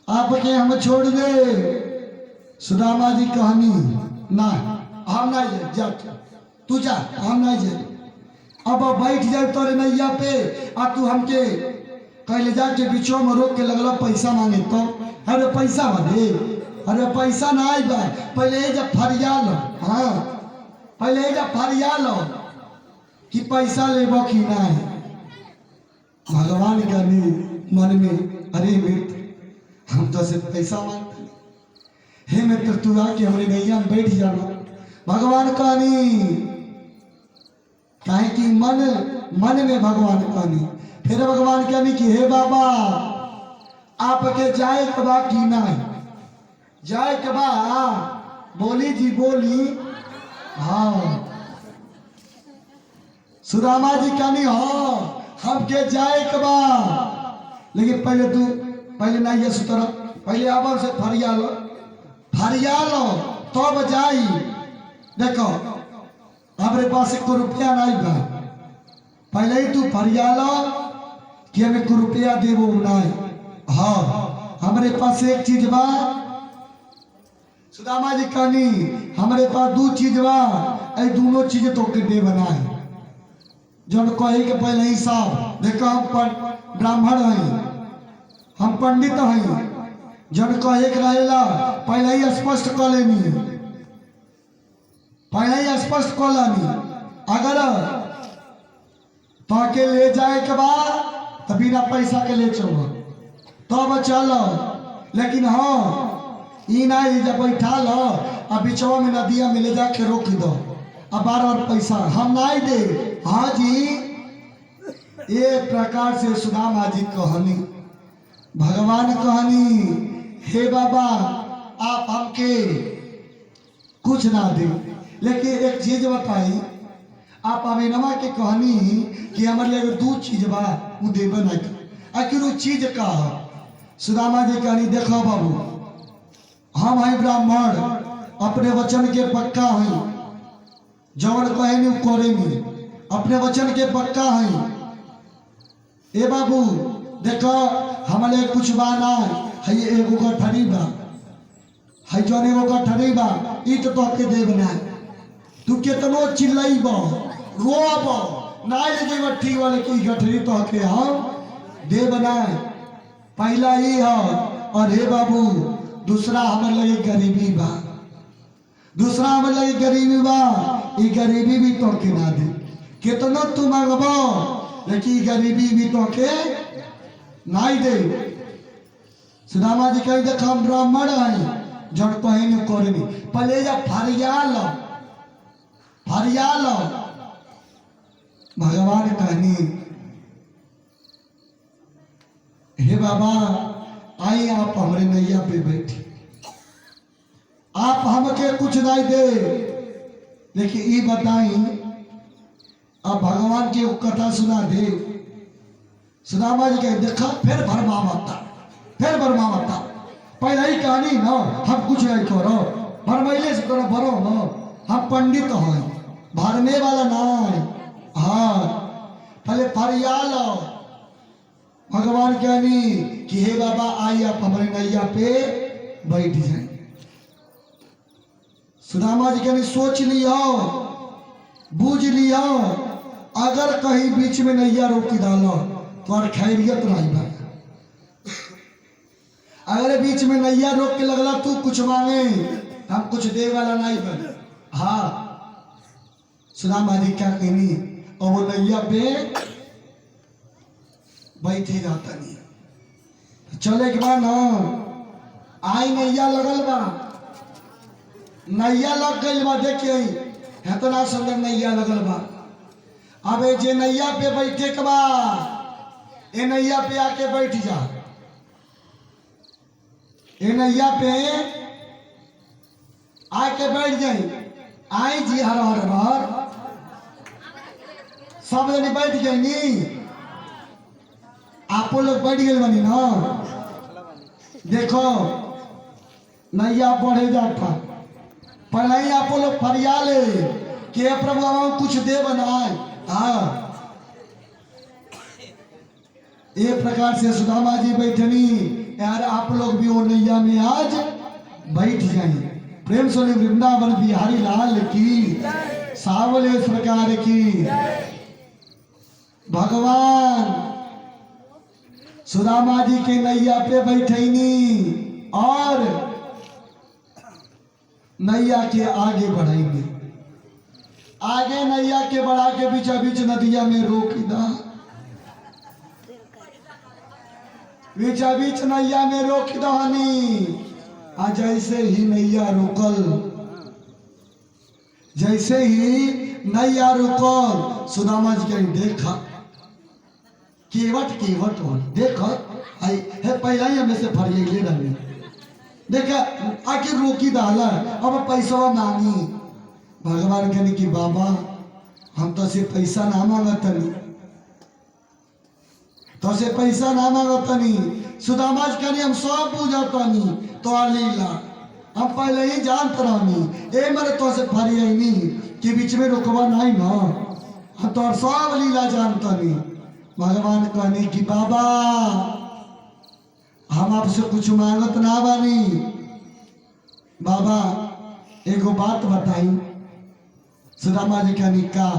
आपके हम छोड़ दे। सुदामा जी कहनी ना हम ना जा तू जा हम ना जाए अब बैठ जाए तोरे नैया पे आ तू हमके कहले जाके बीचों में रोक के लगल पैसा मांगे तो अरे पैसा मांगे अरे पैसा ना आई बा पहले जब फरिया लो हाँ पहले जब फरिया लो कि पैसा लेब कि ना भगवान का मन में अरे मित्र हम तो से पैसा मांगते हे मित्र तू आके हमारे नैया में बैठ जाना। भगवान कहनी काहे कि मन में भगवान कहनी फिर भगवान कहनी कि हे बाबा आपके जाए के बा कि नहीं जाए के बा बोली जी बोली हाँ सुदामा जी कहनी हाँ हमके जाए के बा, लेकिन पहले नहीं ये सुतर, पहले आवन से फरिया लो तब जाई। देखो हमारे पास 1 रुपया नहीं बा, पहले ही तू फरिया लो कि हमें 1 रुपया देवो नहीं। हाँ हमारे पास एक चीज बा। सुदामा जी कहनी हमारे पास 2 चीज बा, ऐ दोनों चीज तो के दे बनाए। जब कहे के पहले ही साहब देखो हम ब्राह्मण हैं, हम पंडित हैं, जब कहे के रहेला पहले ही स्पष्ट कर लेनी, पहले ही स्पष्ट कर लेनी। अगर तो के ले जाए के बाद तो बिना पैसा के ले चलो तब चलो, लेकिन हाँ ई नहीं जब बैठा लो अब बिचवा में नदिया में ले जाके रोक दो अब बार पैसा हम नहीं दे। हाँ जी ये प्रकार से सुदामा जी कहानी भगवान कहानी हे बाबा आप हमके कुछ ना दे, लेकिन एक चीज बताई आप अभिनवा के कहानी कि हमारे लिए 2 चीज बा वो देवे नहीं, आखिर वो चीज का। सुदामा जी कहानी देखो बाबू हम हैं ब्राह्मण, अपने वचन के पक्का हैं, जवन कहे करेंगे, अपने वचन के पक्का हैं। ए बाबू देखो हमारे कुछ बा ना है, एगो का ठरी बा है, जौन एगो का ठरी बा ई तो तोहके देव ना, तू केतनो चिल्लाइब रोब ना जेब ठीक वाले की गठरी तोहके हम देव ना। पहला ही है। और हे बाबू दूसरा हमारे लगे गरीबी बा, दूसरा हमारे लगे गरीबी बा, ये गरीबी भी तो के ना दे, कितना तू मांगबो लेकिन गरीबी भी तो के नहीं दे। सुदामा जी कही देख हम ब्राह्मण हैं, जड़ कहीं करनी पहले जा फरियाल भगवान कहनी हे बाबा आई आप हमारे नैया पे बैठी, आप हमके कुछ नहीं दे, लेकिन ये बताई अब भगवान की कथा सुना दे। सुदामा जी कहे देखा फिर भरमावता पहले ही कहानी ना हम कुछ नहीं करो, भरमैले से करो भरो ना, हम पंडित हैं भरने वाला ना। हाँ पहले फरियाल भगवान कहनी कि हे बाबा आई आप हमारे नैया पे बैठ जाए। सुदामा जी कहनी सोच लियो बूझ लियो, अगर कहीं बीच में नैया रोकी डालो तो और खैरियत नहीं बा, अगर बीच में नैया रोक के लगला तू कुछ मांगे हम कुछ दे वाला नहीं बन। हाँ सुदामा जी क्या कहनी और वो नैया पे बैठे रहता नहीं। चले के बाद ना आई नैया लगल बा, नैया लग गई बा, देखिए इतना सुंदर नैया लगल बा। अब जे नैया पे बैठे के बा ए नैया पे आके बैठ जा, ए नैया पे आके बैठ जाई। आई जी हर हर हर सब जने बैठ गए नी, आपो लोग बैठ गए बनी ना। देखो नैया बढ़े जाता पहले ही आपो लोग फरियाले कि हे प्रभु हम कुछ दे बनाए। हाँ ये प्रकार से सुदामा जी बैठनी यार आप लोग भी वो नैया में आज बैठ जाए। प्रेम से वृंदावन बिहारी लाल की सावले सरकार की। भगवान सुदामा जी के नैया पे बैठेनी और नैया के आगे बढ़ेंगे, आगे नैया के बढ़ा के बीचा बीच नदिया में रोक दा, बीचा बीच नैया में रोक दहनी। आ जैसे ही नैया रुकल, जैसे ही नैया रुकल सुदामा जी के देखा केवट हो देखो आई है पहला ही हमें से फरियाले रही देखा आखिर रोकी डाला अब पैसा मांगी। भगवान कहने की बाबा हम तो से पैसा ना मांगतनी, तो से पैसा ना मांगतनी। सुदामा जी कहनी हम सब बुझतनी तो लीला हम पहले ही जानत रहनी। ए मरे तो से फरियनी कि बीच में रुकवा नहीं ना, हम तो सब लीला जानतनी। भगवान कहनी कि बाबा हम आपसे कुछ मांगत ना बानी। बाबा एगो बात बताई। सुदामा जी कहनी का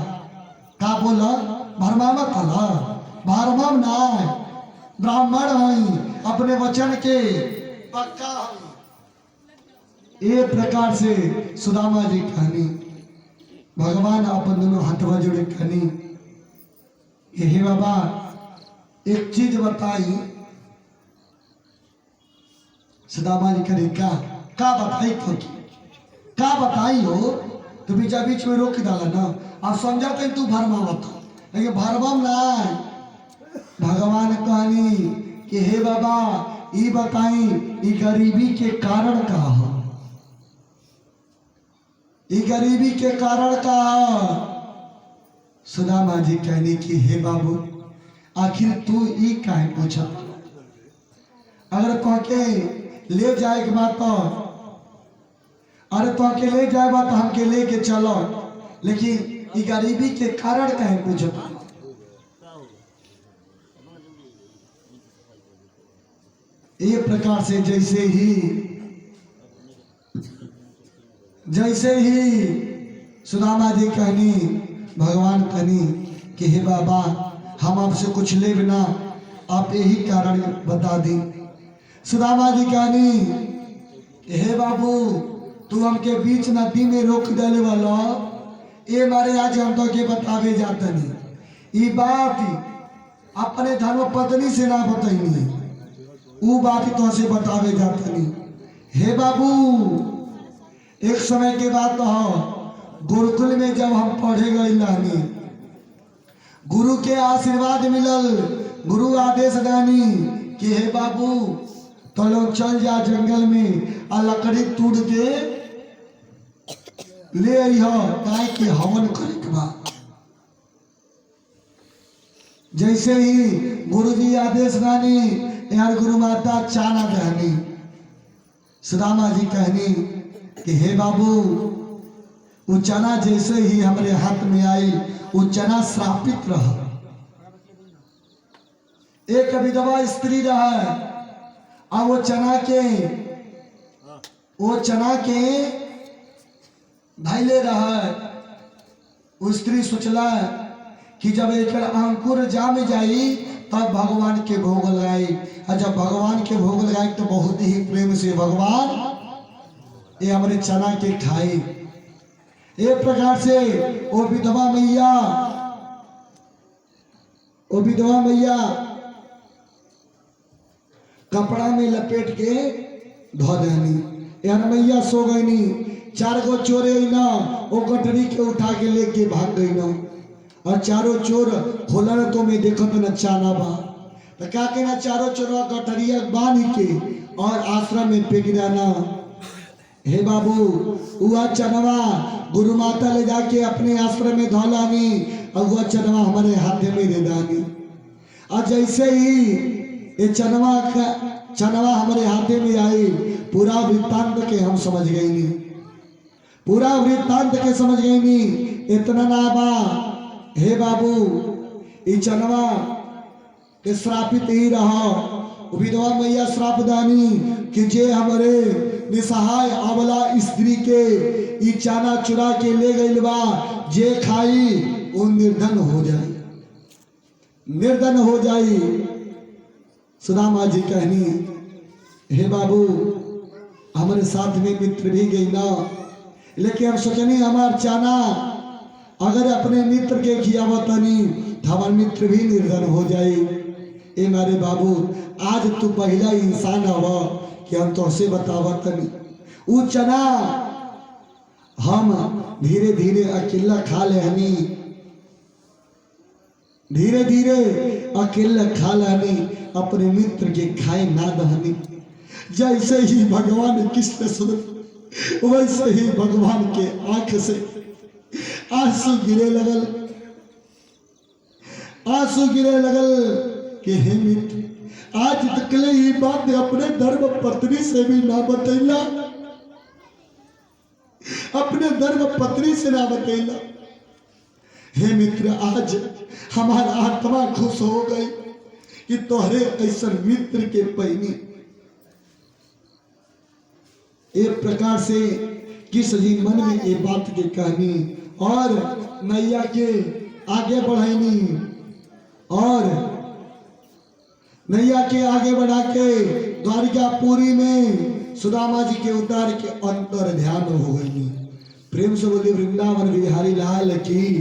बोला? भरमावा कला भरमाव ना, ब्राह्मण हई, अपने वचन के पक्का हई। ए प्रकार से सुदामा जी कहनी। भगवान अपन दोनों हाथवा जोड़े कहनी हे बाबा एक चीज बताई। सुदामा जी कहनी का बताई? तो का बताई हो? तो बीचा बीच में रोक डाला ना, आप समझा कहीं तू भरमावत, लेकिन भरमाव ना। भगवान कहनी कि हे बाबा ये बताई ये गरीबी के कारण का हो, ये गरीबी के कारण का। सुदामा जी कहनी कि हे बाबू आखिर तू ये काहे पूछा? अगर कह के ले जाए के बात तो अरे तो के ले जाए बात हमके लेके चलो, लेकिन ये गरीबी के कारण काहे पूछता? ये प्रकार से जैसे ही सुदामा जी कहनी, भगवान कहनी कि हे बाबा हम आपसे कुछ ले बिना आप यही कारण बता दी। सुदामा जी कहनी हे बाबू तू हमके बीच नदी में रोक देने वाला, ये मारे आज हम तो के बतावे जाते नहीं। ये बात अपने धर्म पत्नी से ना बताइनी, वो बात तो से बतावे जाते नहीं। हे बाबू एक समय के बाद तो गुरुकुल में जब हम पढ़े गए लानी, गुरु के आशीर्वाद मिलल, गुरु आदेश दानी कि हे बाबू तो लोग चल जा जंगल में आ लकड़ी तोड़ के ले आइह गाय के हवन करे के बा। जैसे ही गुरुजी आदेश दानी यार गुरु माता चाना दहनी। सुदामा जी कहनी कि हे बाबू वो चना जैसे ही हमारे हाथ में आई वो चना श्रापित रहा। एक विधवा स्त्री रहा और वो चना के धैले रहा। वो स्त्री सोचला कि जब एक अंकुर जाम जाई तब भगवान के भोग लगाई, और जब भगवान के भोग लगाई तो बहुत ही प्रेम से भगवान ये हमारे चना के खाई। एक प्रकार से वो विधवा मैया कपड़ा में लपेट के धो देनी। यार मैया सो गई नी, 4 गो चोरे ना वो गठरी के उठा के लेके भाग गई ना, और चारों चोर खोलन तो में देखो तो न चाना बा, तो क्या कहना चारों चोर गठरिया बांध के और आश्रम में फेंक देना। हे बाबू वह चनवा गुरु माता ले जाके अपने आश्रम में धौलानी और वह चनवा हमारे हाथ में दे दानी। और जैसे ही ये चनवा हमारे हाथे में आई, पूरा वृत्तांत के हम समझ गए नी, पूरा वृत्तांत के समझ गए नी। इतना ना बा हे बाबू ये चनवा के श्रापित ही रहा। विधवा मैया श्राप दानी कि जे हमारे निसहाय अबला स्त्री के ई चाना चुरा के ले गई बा, जे खाई वो निर्धन हो जाई। सुदामा जी कहनी हे बाबू हमारे साथ में मित्र भी गई ना, लेकिन हम सोचनी हमार चाना अगर अपने मित्र के खियावतनी तो हमारे मित्र भी निर्धन हो जाए। ए मारे बाबू आज तू पहला इंसान हवा कि हम तो से बतावतनी वो चना हम धीरे धीरे अकेला खा लेहनी, धीरे धीरे अकेला खा लेहनी, अपने मित्र के खाए ना दहनी। जैसे ही भगवान किसने सुन वैसे ही भगवान के आंख से आंसू गिरे लगल। आंसू गिरे लगल कि हे मित्र, आज तकले ये बात अपने धर्म पत्नी से भी ना बतैला, अपने धर्म पत्नी से ना बतैला। हे मित्र, आज हमारा आत्मा खुश हो गई कि तोहरे ऐसा मित्र के पैनी। एक प्रकार से किस जी मन में ये बात के कहनी और नैया के आगे बढ़ानी और नैया के आगे बढ़ा के द्वारिकापुरी में सुदामा जी के उतार के अंतर ध्यान हो गई। प्रेम से बोले वृंदावन बिहारी लाल की।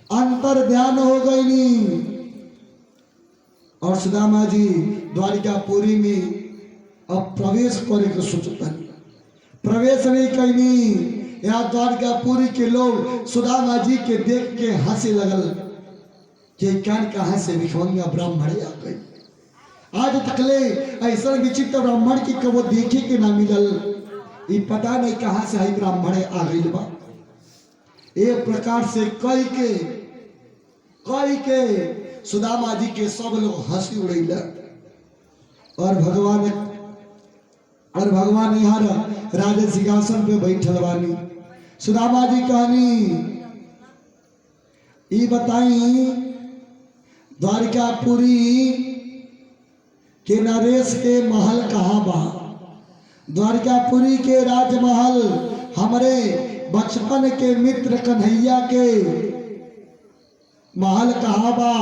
अंतर ध्यान हो गई और सुदामा जी द्वारिकापुरी में अब प्रवेश करे के सोचता, प्रवेश नहीं कैनी। यहाँ द्वारिकापुरी के लोग सुदामा जी के देख के हंसे लगल कि कान कहाँ से विखवंगा ब्राह्मण आ गई। आज तकले ऐसा विचित्र ब्राह्मण की कबो देखे के ना मिलल, ये पता नहीं कहाँ से है ब्राह्मण आ गई बा। एक प्रकार से कई के सुदामा जी के सब लोग हंसी उड़ैला और भगवान यहाँ राजे सिंहासन पे बैठल बानी। सुदामा जी कहनी ई बताई द्वारिकापुरी के नरेश के महल कहाँ बा? द्वारिकापुरी के राजमहल हमरे बचपन के मित्र कन्हैया के महल कहाँ बा?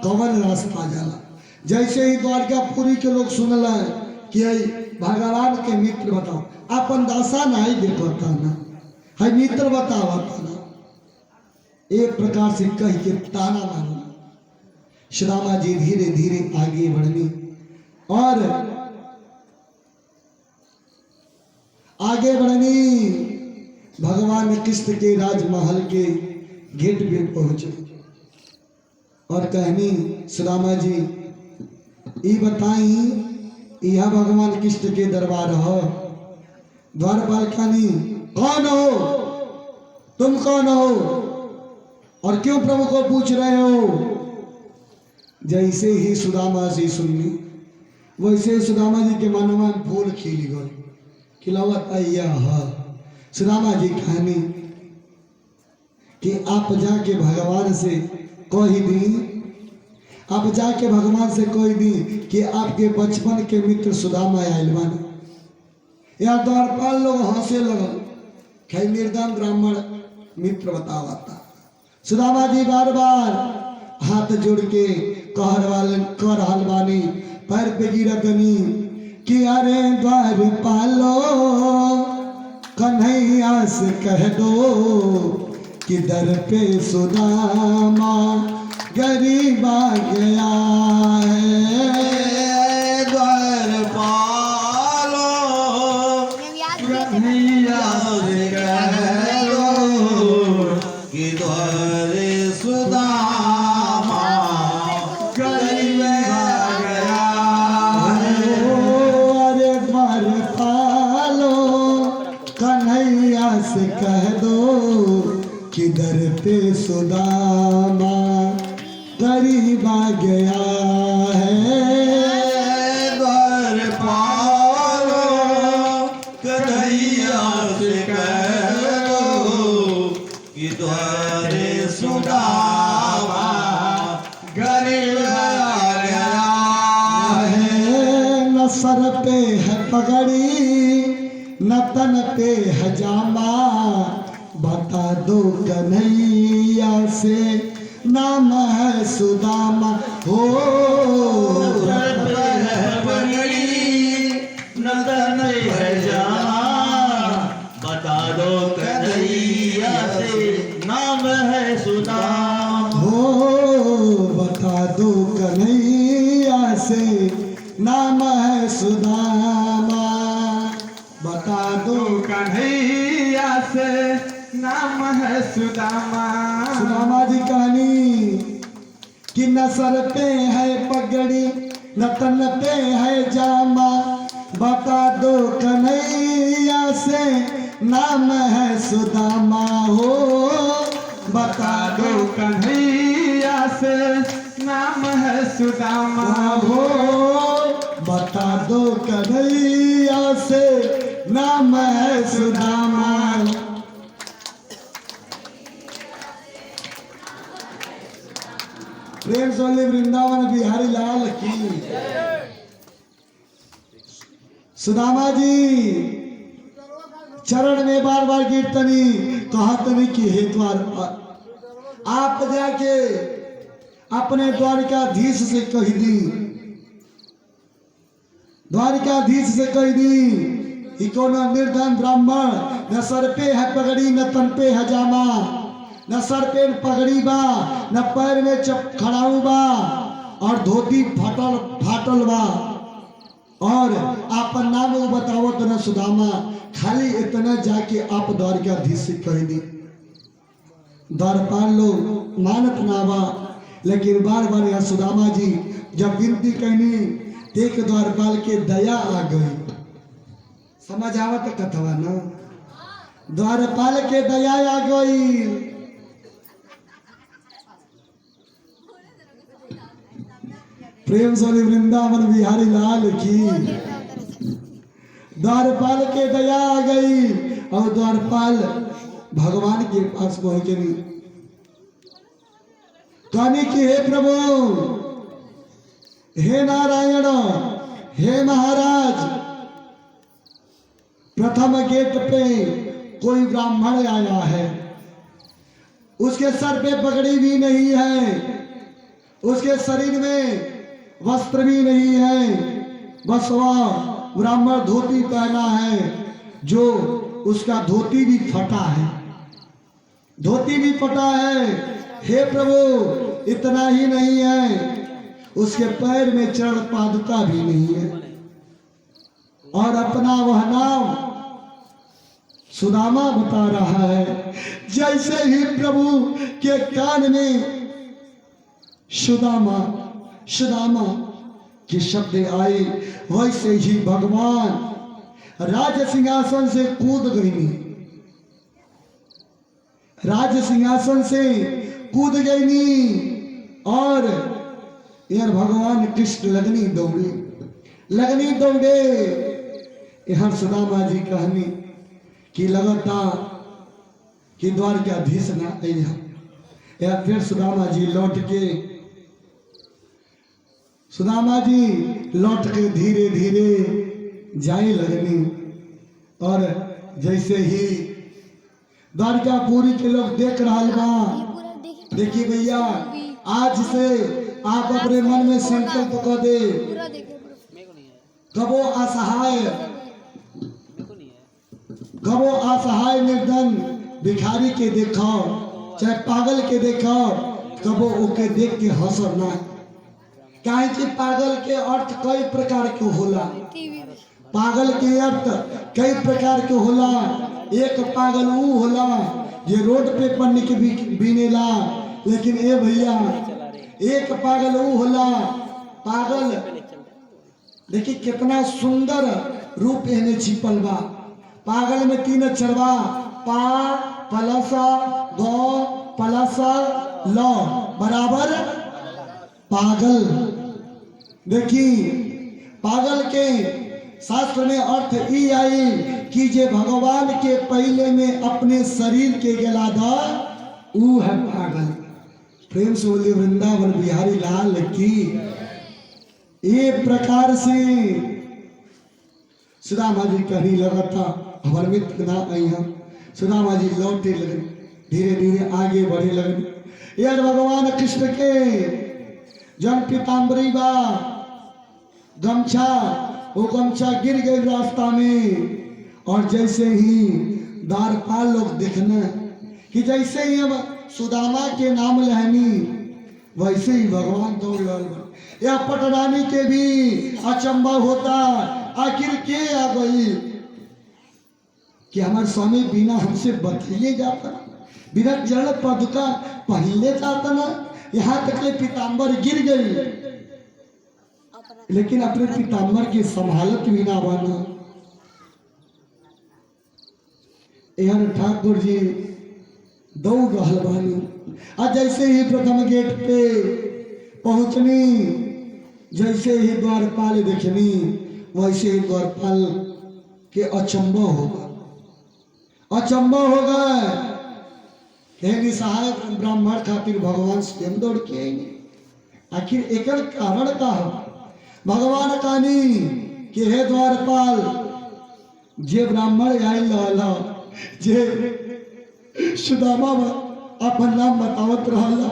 कवन रास्ता जाला? जैसे ही द्वारिकापुरी के लोग सुनला कि भगवान के मित्र बताओ, अपन दशा नहीं देखता ना है, मित्र बतावता ना। एक प्रकार से कह के ताना मारना। सुदामा जी धीरे धीरे आगे बढ़नी और भगवान कृष्ण के राजमहल के गेट पे पहुंचे और कहनी सुदामा जी ये बताई यह भगवान कृष्ण के दरबार हो? द्वारपाल कहनी कौन हो तुम, कौन हो और क्यों प्रभु को पूछ रहे हो? जैसे ही सुदामा जी सुनली वैसे सुदामा जी के मन में फूल खिल गए, खिलावत आइया है। सुदामा जी कहनी कि आप जाके भगवान से कह दी, आप जाके भगवान से कह दी कि आपके बचपन के मित्र सुदामा आयल बन। यहाँ द्वारपाल लोग हंसे लगल, खै निर्धन ब्राह्मण मित्र बतावता। सुदामा जी बार बार हाथ जोड़ के कह रहल बानी, पैर पे गिरतनी कि अरे द्वारपालो कन्हैया से कह दो कि दर पे सुदामा गरीब आ गया है। द्वारपालो कन्हैया से कह दो कि द्वार सुदामा गरीब आ गया है। अरे द्वारपालो कन्हैया से कह दो कि दर पे सुदामा गरीब आ गया है। द्वारपालो कन्हैया से कह दो कि द्वार सुदामा गरीब आ गया है। न सर पे है पगड़ी न तन पे है जामा, बता दो कन्हैया से नाम है सुदामा हो। नदन है जामा, बता दो कन्हैया से नाम है सुदामा हो। बता दो कन्हैया से नाम है सुदामा, बता दो कन्हैया से नाम है सुदामा। सुदामा जी कहानी कि न सर पे है पगड़ी न तन पे है जामा, बता दो कन्हैया से नाम है सुदामा हो। बता दो कन्हैया से नाम है सुदामा हो बता दो कन्हैया से नाम है सुदामा। प्रेम से बोले वृंदावन बिहारी लाल की। सुदामा जी चरण में बार बार कीर्तनी कहतनी की हे द्वारपाल, आप जाके अपने द्वारिकाधीश से कह दी, द्वारिकाधीश से कह दी कि कोनो निर्धन ब्राह्मण न सर पे है पगड़ी न तन पे है जामा, न सर पे पगड़ी बा न पैर में खड़ाऊ बा और धोती फाटल बा और आपन नाम बताओ तो न सुदामा। खाली इतना जाके आप द्वारिकाधीश से कह दी। द्वारपाल लोग मानत ना बा, लेकिन बार बार यहाँ सुदामा जी जब विनती कहनी एक द्वारपाल के दया आ गई। समझ आवत कथवा ना, द्वारपाल के दया आ गई। प्रेम से वृंदावन बिहारी लाल की। द्वारपाल के दया आ गई और द्वारपाल भगवान के पास पहुंचे। कहने की हे प्रभु, हे नारायण, हे महाराज, प्रथम गेट पे कोई ब्राह्मण आया है, उसके सर पे पगड़ी भी नहीं है, उसके शरीर में वस्त्र भी नहीं है, बस वह ब्राह्मण धोती पहना है, जो उसका धोती भी फटा है, धोती भी फटा है। हे प्रभु इतना ही नहीं है, उसके पैर में चरण पादुका भी नहीं है और अपना वह नाम सुदामा बता रहा है। जैसे ही प्रभु के कान में सुदामा सुदामा के शब्द आए, वैसे ही भगवान राज सिंहासन से कूद गई, राज सिंहासन से कूद गई और यार भगवान कृष्ण लगनी दौड़े। यहाँ सुदामा जी कहनी कि लगता कि द्वारकाधीश ना आया। या फिर सुदामा जी लौट के धीरे धीरे जाए लगनी और जैसे ही द्वारकापुरी के लोग देख रहा बा। देखिए भैया, आज से आप अपने मन में संकल्प कर दे, कबो असहाय निर्धन भिखारी के देखो चाहे पागल के देखो, कबो ओके देख के हंसर ना। काहे कि पागल के अर्थ कई प्रकार के होला, पागल के अर्थ कई प्रकार के होला। एक पागल वो होला ये रोड पे पन्नी के बीनेला, लेकिन ए भैया एक पागल वो होला, पागल देखिए कितना सुंदर रूप इन्हें छिपल बा। पागल में 3 अक्षर बा, पा पलसा गौ पलसा ल बराबर पागल। देखिए पागल के शास्त्र में अर्थ ई आई कि जे भगवान के पहले में अपने शरीर के गला दा, ऊ है पागल। प्रेम से बोले वृंदावन बिहारी लाल की। ये प्रकार से सुदामा जी कहीं लगा था हमारे मित्र ना आई हम। सुदामा जी लौटे लगे, धीरे धीरे आगे बढ़े लगे। यार भगवान कृष्ण के जन पीताम्बरी बा गमछा, वो गमछा गिर गई रास्ता में और जैसे ही द्वारपाल लोग देखना कि जैसे ही हम सुदामा के नाम लहनी, वैसे ही भगवान दौड़ लगा। या पटरानी के भी अचंबा होता, आखिर के आ गई कि हमारे स्वामी बिना हमसे बतले जाता, बिना जड़ पदका पहले जाता ना, यहाँ तक ले पीताम्बर गिर गई, लेकिन अपने पीताम्बर की संभालत भी ना बना। यहाँ ठाकुर जी दौड़ रहल बानी, और जैसे ही प्रथम गेट पे पहुंचनी, जैसे ही द्वारपाल देखनी, वैसे ही द्वारपाल के अचंबो होगा, अचंबो होगा। कहेंगे साहब ब्राह्मण खातिर भगवान स्वयं दौड़ के आएंगे, आखिर एक कारण का हो। भगवान कहनी कि हे द्वारपाल, जे ब्राह्मण आयल रहला, जे सुदामा अपन नाम बतावत रहला,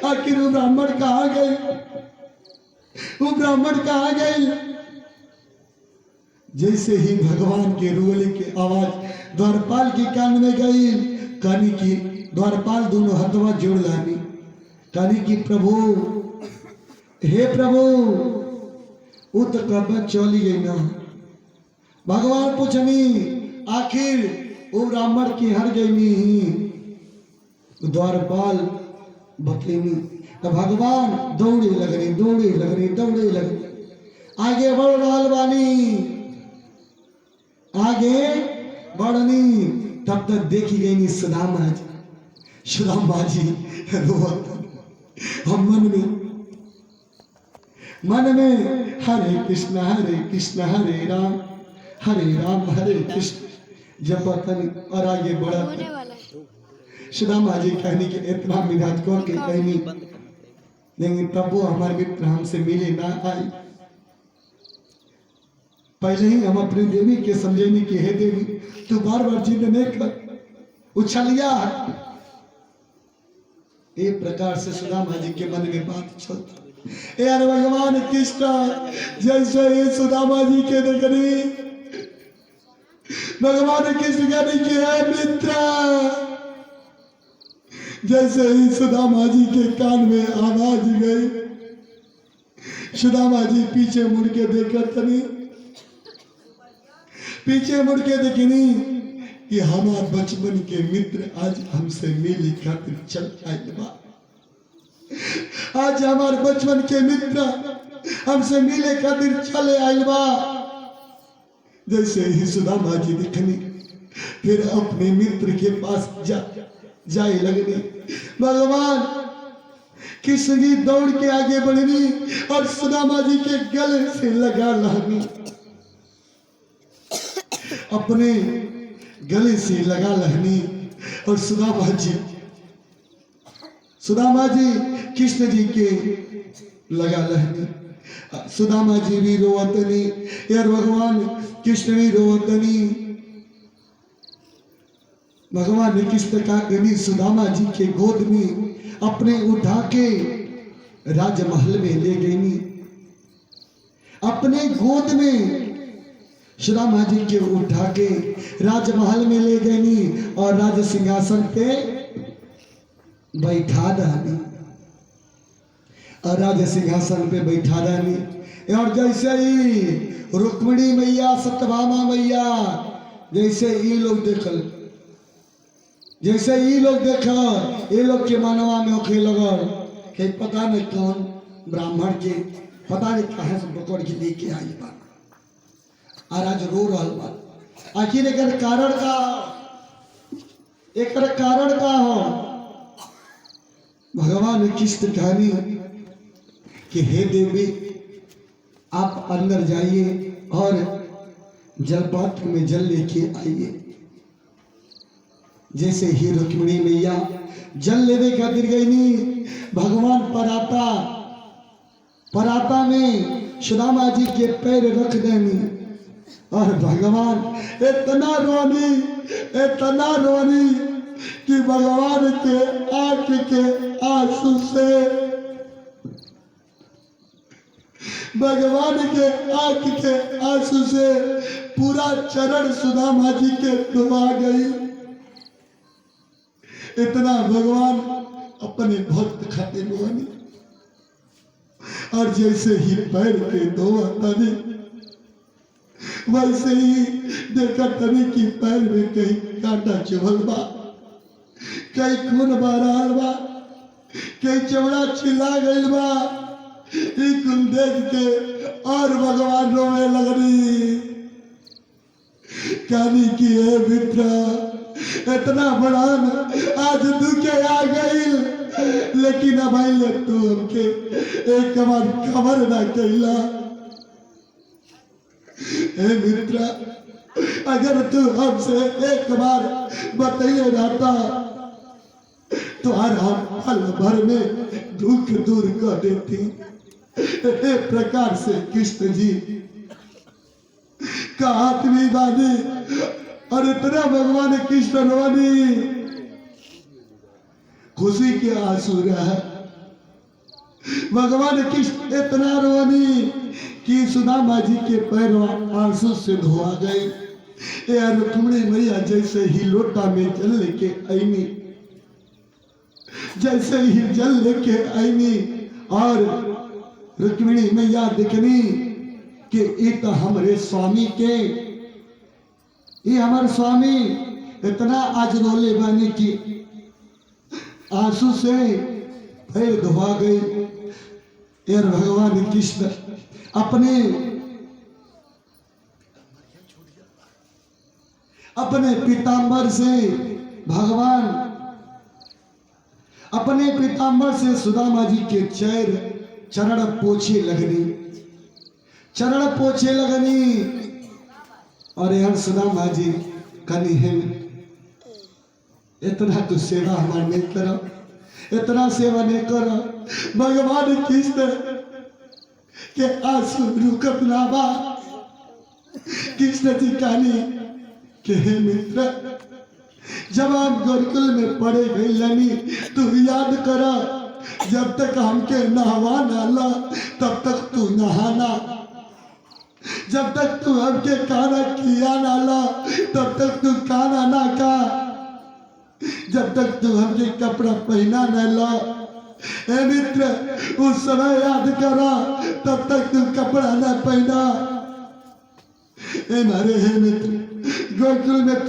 आखिर वो ब्राह्मण कहाँ गए, वो ब्राह्मण कहाँ गए। जैसे ही भगवान के रोले की आवाज द्वारपाल के कान में गई, कहनी कि द्वारपाल दोनों हाथवा जोड़ लानी, कहनी कि प्रभु, हे प्रभु, वो तो कब चली गई ना। भगवान पूछनी आखिर वो ब्राह्मण की हर गई नहीं, द्वारपाल बतलेनी। तो भगवान दौड़े लगनी, दौड़े लगनी, दौड़े लगनी, आगे बढ़ रहा बानी, आगे बढ़नी। तब तक देखी गई नहीं सुदामा जी, सुदामा जी रोवत। हम मन में हरे कृष्ण हरे राम हरे कृष्ण जपतन और आगे बढ़ा। होने वाला है। सुदामा जी कहने के इतना मिजाज को के कहनी, लेकिन प्रभु हमारे मित्र हमसे मिले ना आए। पहले ही हम अपनी देवी के समझेनी कि हे देवी, तू बार बार जिद नहीं कर, उछलिया। एक प्रकार से सुदामा जी के मन में बात चलता। यार भगवान कृष्ण जैसे ही सुदामा जी के देखनी, भगवान कृष्ण कहने के है मित्र, जैसे ही सुदामा जी के कान में आवाज गई, सुदामा जी पीछे मुड़ के देखनी, पीछे मुड़ के देखनी कि हमारे बचपन के मित्र आज हमसे मिली खातिर चल आए बा। आज हमारे बचपन के मित्र हमसे मिले खातिर चले आए बा। जैसे ही सुदामा जी दिखनी, फिर अपने मित्र के पास जाए लगनी। भगवान किसकी दौड़ के आगे बढ़नी और सुदामा जी के गले से लगा लानी, अपने गले से लगा लहनी। और सुदामा जी कृष्ण जी के लगा लहनी। सुदामा जी भी रोवतनी, यार भगवान कृष्ण भी रोवतनी। भगवान ने किस प्रकार गनी सुदामा जी के गोद में अपने उठा के राजमहल में ले गई, अपने गोद में सुदामा जी के उठा के राजमहल में ले गई और राज सिंहासन पे बैठा दानी, और राज सिंहासन पे बैठा दानी। और जैसे ही रुक्मिणी मैया सत्यभामा मैया जैसे ये लोग देखल, जैसे ये लोग देखा, ये लोग के मनवा में ओखे लगल कि पता नहीं कौन ब्राह्मण के पता नहीं कहाँ से पकड़ के लेके आई बा, और आज रो रहा बा। आखिर एक कारण का, एक कारण का हो। भगवान कृष्ण कहानी कि हे देवी, आप अंदर जाइए और जलपात्र में जल लेके आइए। जैसे ही रुक्मिणी मैया जल लेने खातिर गई नी, भगवान पराता में सुदामा जी के पैर रख देनी, और भगवान इतना रोनी कि भगवान के आंख के आंसू से, भगवान के आंख के आंसू से पूरा चरण सुदामा जी के डुबा गई। इतना भगवान अपने भक्त खाते रोनी। और जैसे ही पैर के धोआ तनी, वैसे ही देखा तनी कि पैर में कहीं कांटा चुभल बा, कहीं खून बह रहा बा, कहीं चमड़ा छिला गई बा। कुल देख के और भगवान रोने लगनी, कहनी कि हे मित्र, इतना बड़ा आज दुखे आ गई, लेकिन अब ले तू हमके एक बार खबर ना कैला। हे मित्र, अगर तू हमसे एक बार बतैले रहता तो हम पल भर में दुख दूर कर देती। एक प्रकार से कृष्ण जी का हाथ भी बांधे और इतना भगवान कृष्ण रोनी, खुशी के आंसू रहा। भगवान कृष्ण इतना रोनी कि सुदामा जी के पैर आंसू से धोआ गए। रुक्मिणी मैया जैसे ही लोटा में जल लेके आईनी, जैसे ही जल लेके आईनी और रुक्मिणी मैया दिखनी कि ये तो हमारे स्वामी के, ये हमारे स्वामी इतना आज रोले बने कि आंसू से पैर धोआ गए। यार भगवान कृष्ण अपने पीताम्बर से भगवान अपने पीताम्बर से सुदामा जी के चरण पोछे लगनी, चरण पोछे लगनी। और यार सुदामा जी कनी है इतना तो सेवा हमारे नहीं करो, इतना सेवा नहीं करो। भगवान कृष्ण के आंसू रुकत ना बा। कृष्ण जी कहनी कि हे मित्र, जब हम गुरुकुल में पढ़े गई लनी तू याद करा, जब तक हमके नहवा ना ला तब तक तू नहाना, जब तक तू हमके खाना किया ना ला तब तक तू खाना ना खा, जब तक तू हमके कपड़ा पहना ना ला। हे मित्र, उस समय याद करा तब तक तू कपड़ा ना पहना। हे मारे हे मित्र, गुरुकुल में